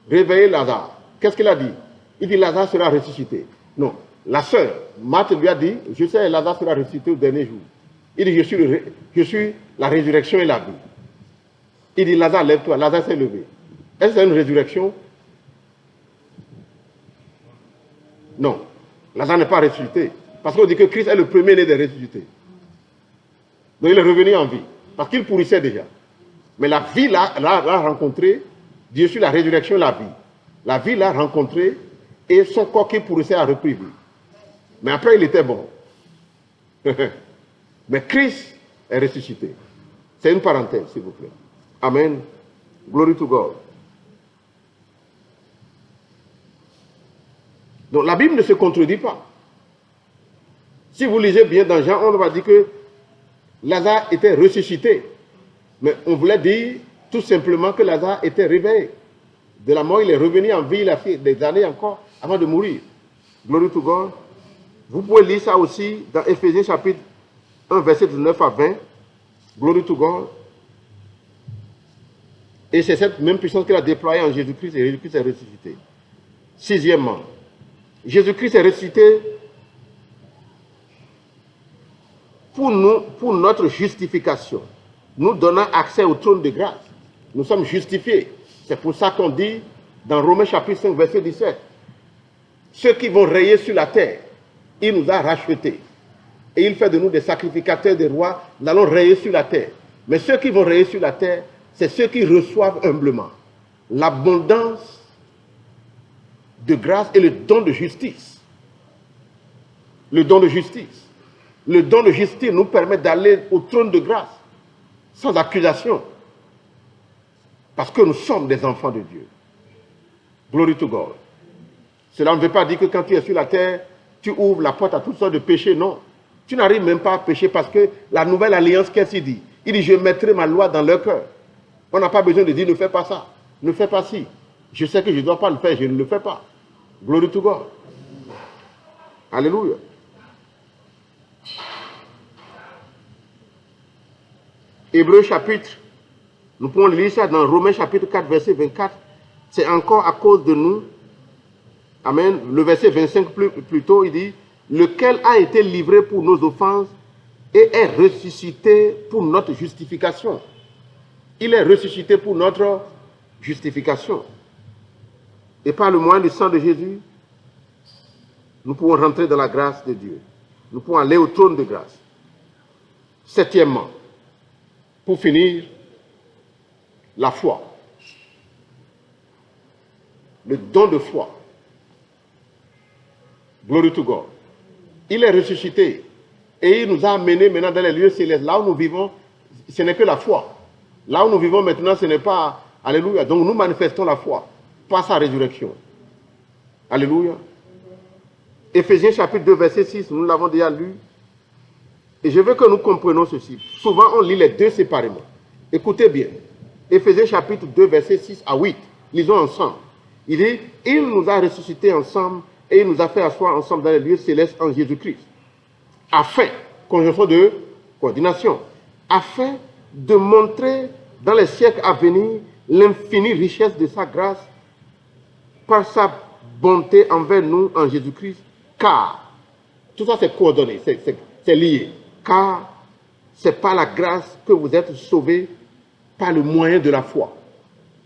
réveiller Lazare, qu'est-ce qu'il a dit? Il dit Lazare sera ressuscité. Non, la sœur, Marthe lui a dit, je sais, Lazare sera ressuscité au dernier jour. Il dit, je suis la résurrection et la vie. Il dit, Lazare, lève-toi. Lazare s'est levé. Est-ce que c'est une résurrection? Non. Lazare n'est pas ressuscité. Parce qu'on dit que Christ est le premier-né des ressuscités. Donc il est revenu en vie. Parce qu'il pourrissait déjà. Mais la vie l'a rencontré. Dieu suis la résurrection et la vie. La vie l'a rencontré et son corps qui pourrissait a repris vie. Mais après, il était bon. Mais Christ est ressuscité. C'est une parenthèse, s'il vous plaît. Amen. Glory to God. Donc la Bible ne se contredit pas. Si vous lisez bien dans Jean, on va dire que Lazare était ressuscité. Mais on voulait dire tout simplement que Lazare était réveillé. De la mort, il est revenu en vie, il a fait des années encore avant de mourir. Glory to God. Vous pouvez lire ça aussi dans Éphésiens chapitre 1, verset 19 à 20. Glory to God. Et c'est cette même puissance qu'il a déployée en Jésus-Christ et Jésus-Christ est ressuscité. Sixièmement, Jésus-Christ est ressuscité pour nous, pour notre justification, nous donnant accès au trône de grâce. Nous sommes justifiés. C'est pour ça qu'on dit dans Romains chapitre 5, verset 17, ceux qui vont rayer sur la terre, il nous a rachetés. Et il fait de nous des sacrificateurs des rois, nous allons rayer sur la terre. Mais ceux qui vont rayer sur la terre, c'est ceux qui reçoivent humblement l'abondance de grâce et le don de justice. Le don de justice. Le don de justice nous permet d'aller au trône de grâce sans accusation. Parce que nous sommes des enfants de Dieu. Glory to God. Cela ne veut pas dire que quand tu es sur la terre, tu ouvres la porte à toutes sortes de péchés. Non. Tu n'arrives même pas à pécher parce que la nouvelle alliance, qu'est-ce qu'il dit? Il dit, je mettrai ma loi dans leur cœur. On n'a pas besoin de dire, ne fais pas ça, ne fais pas ci. Je sais que je ne dois pas le faire, je ne le fais pas. Glory to God. Alléluia. Hébreux chapitre, nous pouvons lire ça dans Romains chapitre 4, verset 24. C'est encore à cause de nous. Amen. Le verset 25 plus tôt, il dit, lequel a été livré pour nos offenses et est ressuscité pour notre justification. Il est ressuscité pour notre justification. Et par le moyen du sang de Jésus, nous pouvons rentrer dans la grâce de Dieu. Nous pouvons aller au trône de grâce. Septièmement, pour finir, la foi. Le don de foi. Glory to God. Il est ressuscité et il nous a amenés maintenant dans les lieux célestes. Là où nous vivons, ce n'est que la foi. Là où nous vivons maintenant, ce n'est pas... Alléluia. Donc nous manifestons la foi par sa résurrection. Alléluia. Éphésiens chapitre 2, verset 6, nous l'avons déjà lu. Et je veux que nous comprenions ceci. Souvent, on lit les deux séparément. Écoutez bien. Éphésiens chapitre 2, verset 6 à 8. Lisons ensemble. Il dit, il nous a ressuscités ensemble et il nous a fait asseoir ensemble dans les lieux célestes en Jésus-Christ. Afin, conjonction de coordination, afin de montrer dans les siècles à venir l'infinie richesse de sa grâce par sa bonté envers nous en Jésus-Christ. Car, tout ça c'est coordonné, c'est lié. Car c'est par la grâce que vous êtes sauvés par le moyen de la foi.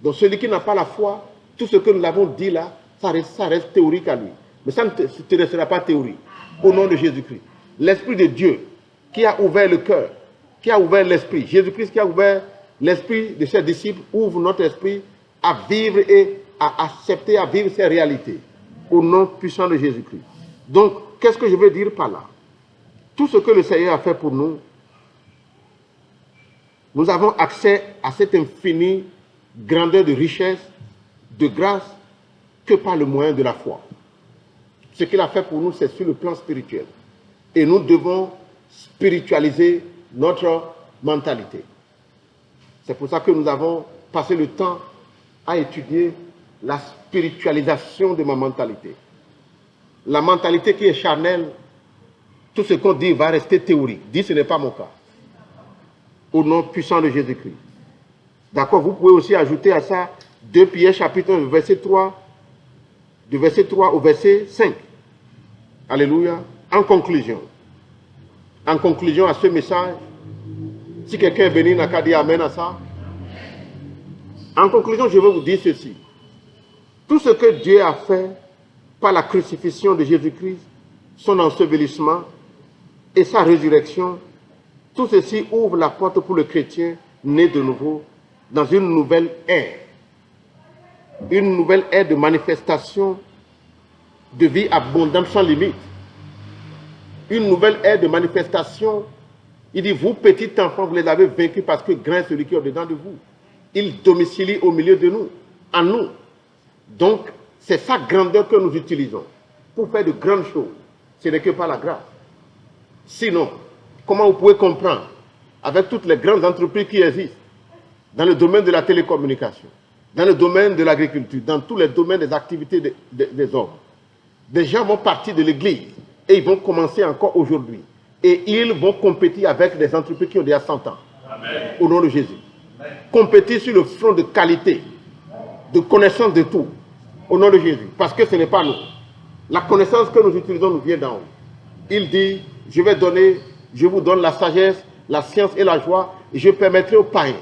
Donc celui qui n'a pas la foi, tout ce que nous avons dit là, ça reste théorique à lui. Mais ça ne te restera pas théorique. Au nom de Jésus-Christ. L'Esprit de Dieu qui a ouvert le cœur, qui a ouvert l'esprit, Jésus-Christ qui a ouvert l'esprit de ses disciples, ouvre notre esprit à vivre et à accepter, à vivre ces réalités. Au nom puissant de Jésus-Christ. Donc, qu'est-ce que je veux dire par là? Tout ce que le Seigneur a fait pour nous, nous avons accès à cette infinie grandeur de richesse, de grâce, que par le moyen de la foi. Ce qu'il a fait pour nous, c'est sur le plan spirituel. Et nous devons spiritualiser notre mentalité. C'est pour ça que nous avons passé le temps à étudier la spiritualisation de ma mentalité. La mentalité qui est charnelle, tout ce qu'on dit va rester théorique. Dit, ce n'est pas mon cas. Au nom puissant de Jésus-Christ. D'accord, vous pouvez aussi ajouter à ça 2 Pierre chapitre 1, verset 3, du verset 3 au verset 5. Alléluia. En conclusion à ce message, si quelqu'un est béni, n'a qu'à dire amen à ça. En conclusion, je veux vous dire ceci. Tout ce que Dieu a fait par la crucifixion de Jésus-Christ, son ensevelissement et sa résurrection, tout ceci ouvre la porte pour le chrétien né de nouveau dans une nouvelle ère. Une nouvelle ère de manifestation de vie abondante sans limite. Une nouvelle ère de manifestation. Il dit, vous, petits enfants, vous les avez vaincus parce que grand est celui qui est au-dedans de vous. Il domicilie au milieu de nous, en nous. Donc, c'est sa grandeur que nous utilisons pour faire de grandes choses. Ce n'est que par la grâce. Sinon, comment vous pouvez comprendre, avec toutes les grandes entreprises qui existent, dans le domaine de la télécommunication, dans le domaine de l'agriculture, dans tous les domaines des activités des hommes, des gens vont partir de l'église et ils vont commencer encore aujourd'hui. Et ils vont compétir avec des entreprises qui ont déjà 100 ans. Amen. Au nom de Jésus. Amen. Compétir sur le front de qualité, de connaissance de tout. Au nom de Jésus. Parce que ce n'est pas nous. La connaissance que nous utilisons nous vient d'en haut. Il dit, je vous donne la sagesse, la science et la joie, et je permettrai aux païens,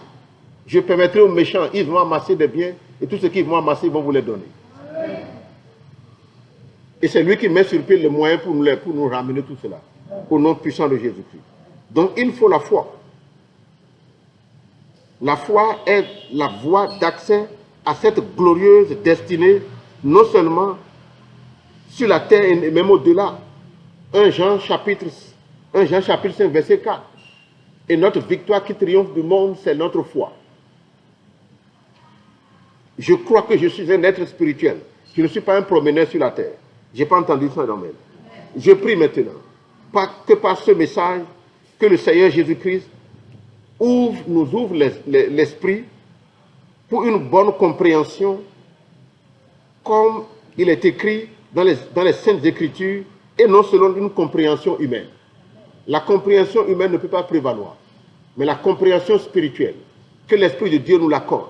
je permettrai aux méchants, ils vont amasser des biens, et tout ce qu'ils vont amasser, ils vont vous les donner. Et c'est lui qui met sur pied les moyens pour nous ramener tout cela. Au nom puissant de Jésus-Christ. Donc il faut la foi. La foi est la voie d'accès à cette glorieuse destinée, non seulement sur la terre et même au-delà. 1 Jean chapitre 5, verset 4. Et notre victoire qui triomphe du monde, c'est notre foi. Je crois que je suis un être spirituel. Je ne suis pas un promeneur sur la terre. Je n'ai pas entendu ça dans ma vie. Je prie maintenant que par ce message, que le Seigneur Jésus-Christ nous ouvre l'esprit pour une bonne compréhension, comme il est écrit dans les Saintes Écritures, et non selon une compréhension humaine. La compréhension humaine ne peut pas prévaloir, mais la compréhension spirituelle, que l'Esprit de Dieu nous l'accorde,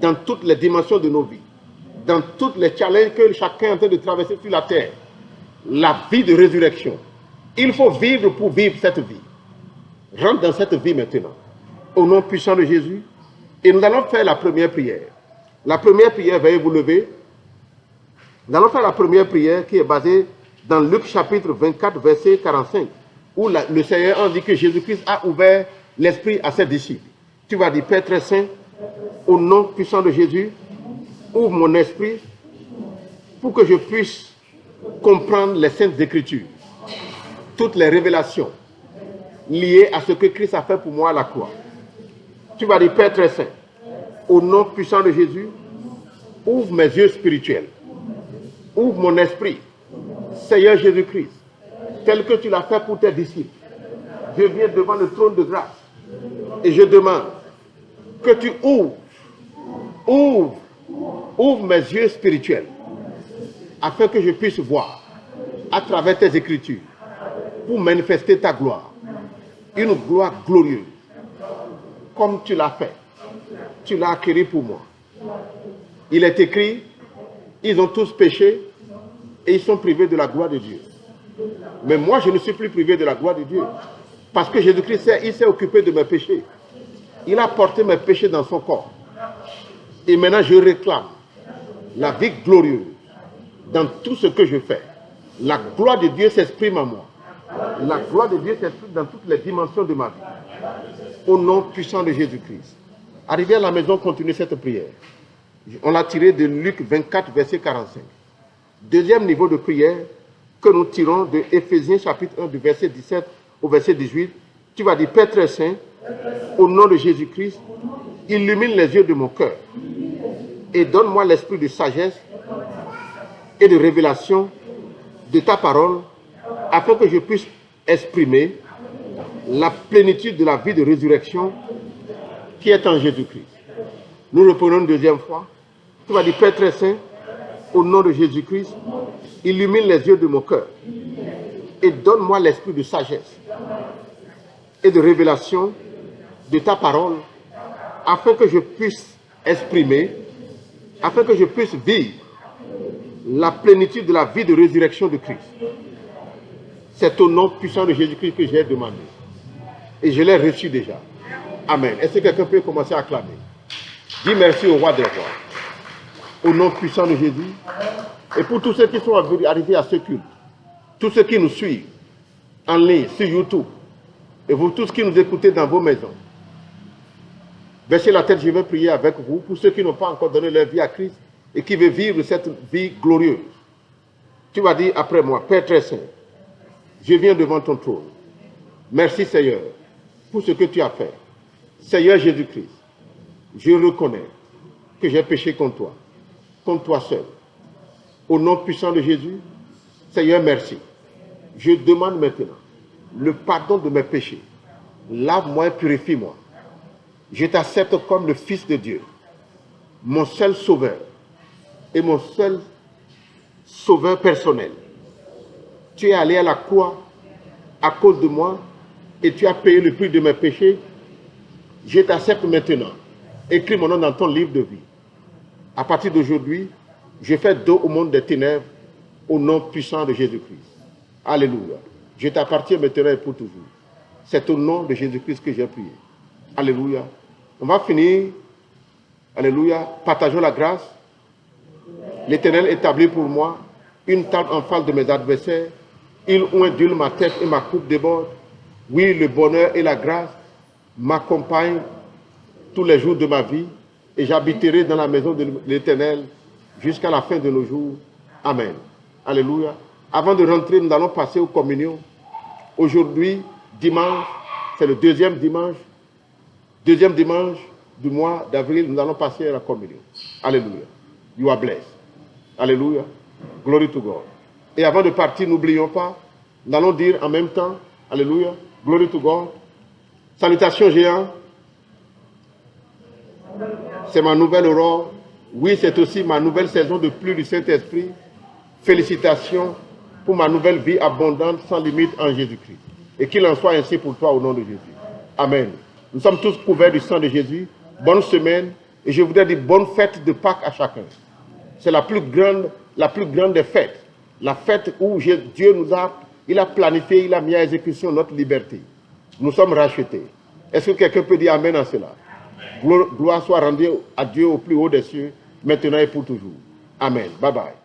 dans toutes les dimensions de nos vies, dans tous les challenges que chacun est en train de traverser sur la terre, la vie de résurrection. Il faut vivre pour vivre cette vie. Rentre dans cette vie maintenant, au nom puissant de Jésus, et nous allons faire la première prière. La première prière, veuillez vous lever. Nous allons faire la première prière qui est basée dans Luc chapitre 24, verset 45, où le Seigneur a dit que Jésus-Christ a ouvert l'esprit à ses disciples. Tu vas dire, Père très saint, au nom puissant de Jésus, ouvre mon esprit pour que je puisse comprendre les Saintes Écritures, toutes les révélations liées à ce que Christ a fait pour moi à la croix. Tu vas dire, Père très saint, au nom puissant de Jésus, ouvre mes yeux spirituels, ouvre mon esprit, Seigneur Jésus-Christ, tel que tu l'as fait pour tes disciples. Je viens devant le trône de grâce et je demande que tu ouvres mes yeux spirituels afin que je puisse voir à travers tes écritures pour manifester ta gloire, une gloire glorieuse, comme tu l'as fait, tu l'as acquis pour moi. Il est écrit, ils ont tous péché et ils sont privés de la gloire de Dieu. Mais moi, je ne suis plus privé de la gloire de Dieu. Parce que Jésus-Christ, il s'est occupé de mes péchés. Il a porté mes péchés dans son corps. Et maintenant, je réclame la vie glorieuse dans tout ce que je fais. La gloire de Dieu s'exprime en moi. La gloire de Dieu s'exprime dans toutes les dimensions de ma vie. Au nom puissant de Jésus-Christ. Arrivé à la maison, continuez cette prière. On l'a tiré de Luc 24, verset 45. Deuxième niveau de prière que nous tirons de Éphésiens chapitre 1, du verset 17 au verset 18. Tu vas dire, Père très saint, Au nom de Jésus-Christ, illumine les yeux de mon cœur et donne-moi l'esprit de sagesse et de révélation de ta parole, afin que je puisse exprimer la plénitude de la vie de résurrection qui est en Jésus-Christ. Nous reprenons une deuxième fois. Tu vas dire, Père très saint, au nom de Jésus-Christ, illumine les yeux de mon cœur et donne-moi l'esprit de sagesse et de révélation de ta parole, afin que je puisse exprimer, afin que je puisse vivre la plénitude de la vie de résurrection de Christ. C'est au nom puissant de Jésus-Christ que j'ai demandé. Et je l'ai reçu déjà. Amen. Est-ce que quelqu'un peut commencer à acclamer? Dis merci au roi des rois. Au nom puissant de Jésus. Et pour tous ceux qui sont arrivés à ce culte, tous ceux qui nous suivent en ligne sur YouTube, et vous tous qui nous écoutez dans vos maisons, baissez la tête, je vais prier avec vous pour ceux qui n'ont pas encore donné leur vie à Christ et qui veulent vivre cette vie glorieuse. Tu vas dire après moi, Père très saint, je viens devant ton trône. Merci Seigneur pour ce que tu as fait. Seigneur Jésus-Christ, je reconnais que j'ai péché contre toi seul. Au nom puissant de Jésus, Seigneur, merci. Je demande maintenant le pardon de mes péchés. Lave-moi et purifie-moi. Je t'accepte comme le Fils de Dieu, mon seul sauveur et mon seul sauveur personnel. Tu es allé à la croix à cause de moi et tu as payé le prix de mes péchés. Je t'accepte maintenant. Écris mon nom dans ton livre de vie. À partir d'aujourd'hui, je fais dos au monde des ténèbres au nom puissant de Jésus-Christ. Alléluia. Je t'appartiens maintenant et pour toujours. C'est au nom de Jésus-Christ que j'ai prié. Alléluia. On va finir. Alléluia. Partageons la grâce. L'Éternel établit pour moi une table en face de mes adversaires. Il ondule ma tête et ma coupe déborde. Oui, le bonheur et la grâce m'accompagnent tous les jours de ma vie et j'habiterai dans la maison de l'Éternel jusqu'à la fin de nos jours. Amen. Alléluia. Avant de rentrer, nous allons passer aux communions. Aujourd'hui, dimanche, c'est le deuxième dimanche du mois d'avril, nous allons passer à la communion. Alléluia. You are blessed. Alléluia. Glory to God. Et avant de partir, n'oublions pas, nous allons dire en même temps, Alléluia. Glory to God. Salutations géants. C'est ma nouvelle aurore. Oui, c'est aussi ma nouvelle saison de pluie du Saint-Esprit. Félicitations pour ma nouvelle vie abondante sans limite en Jésus-Christ. Et qu'il en soit ainsi pour toi au nom de Jésus. Amen. Nous sommes tous couverts du sang de Jésus. Bonne semaine. Et je voudrais dire bonne fête de Pâques à chacun. C'est la plus grande des fêtes. La fête où Dieu nous a, il a planifié, il a mis à exécution notre liberté. Nous sommes rachetés. Est-ce que quelqu'un peut dire Amen à cela? Gloire soit rendue à Dieu au plus haut des cieux, maintenant et pour toujours. Amen. Bye bye.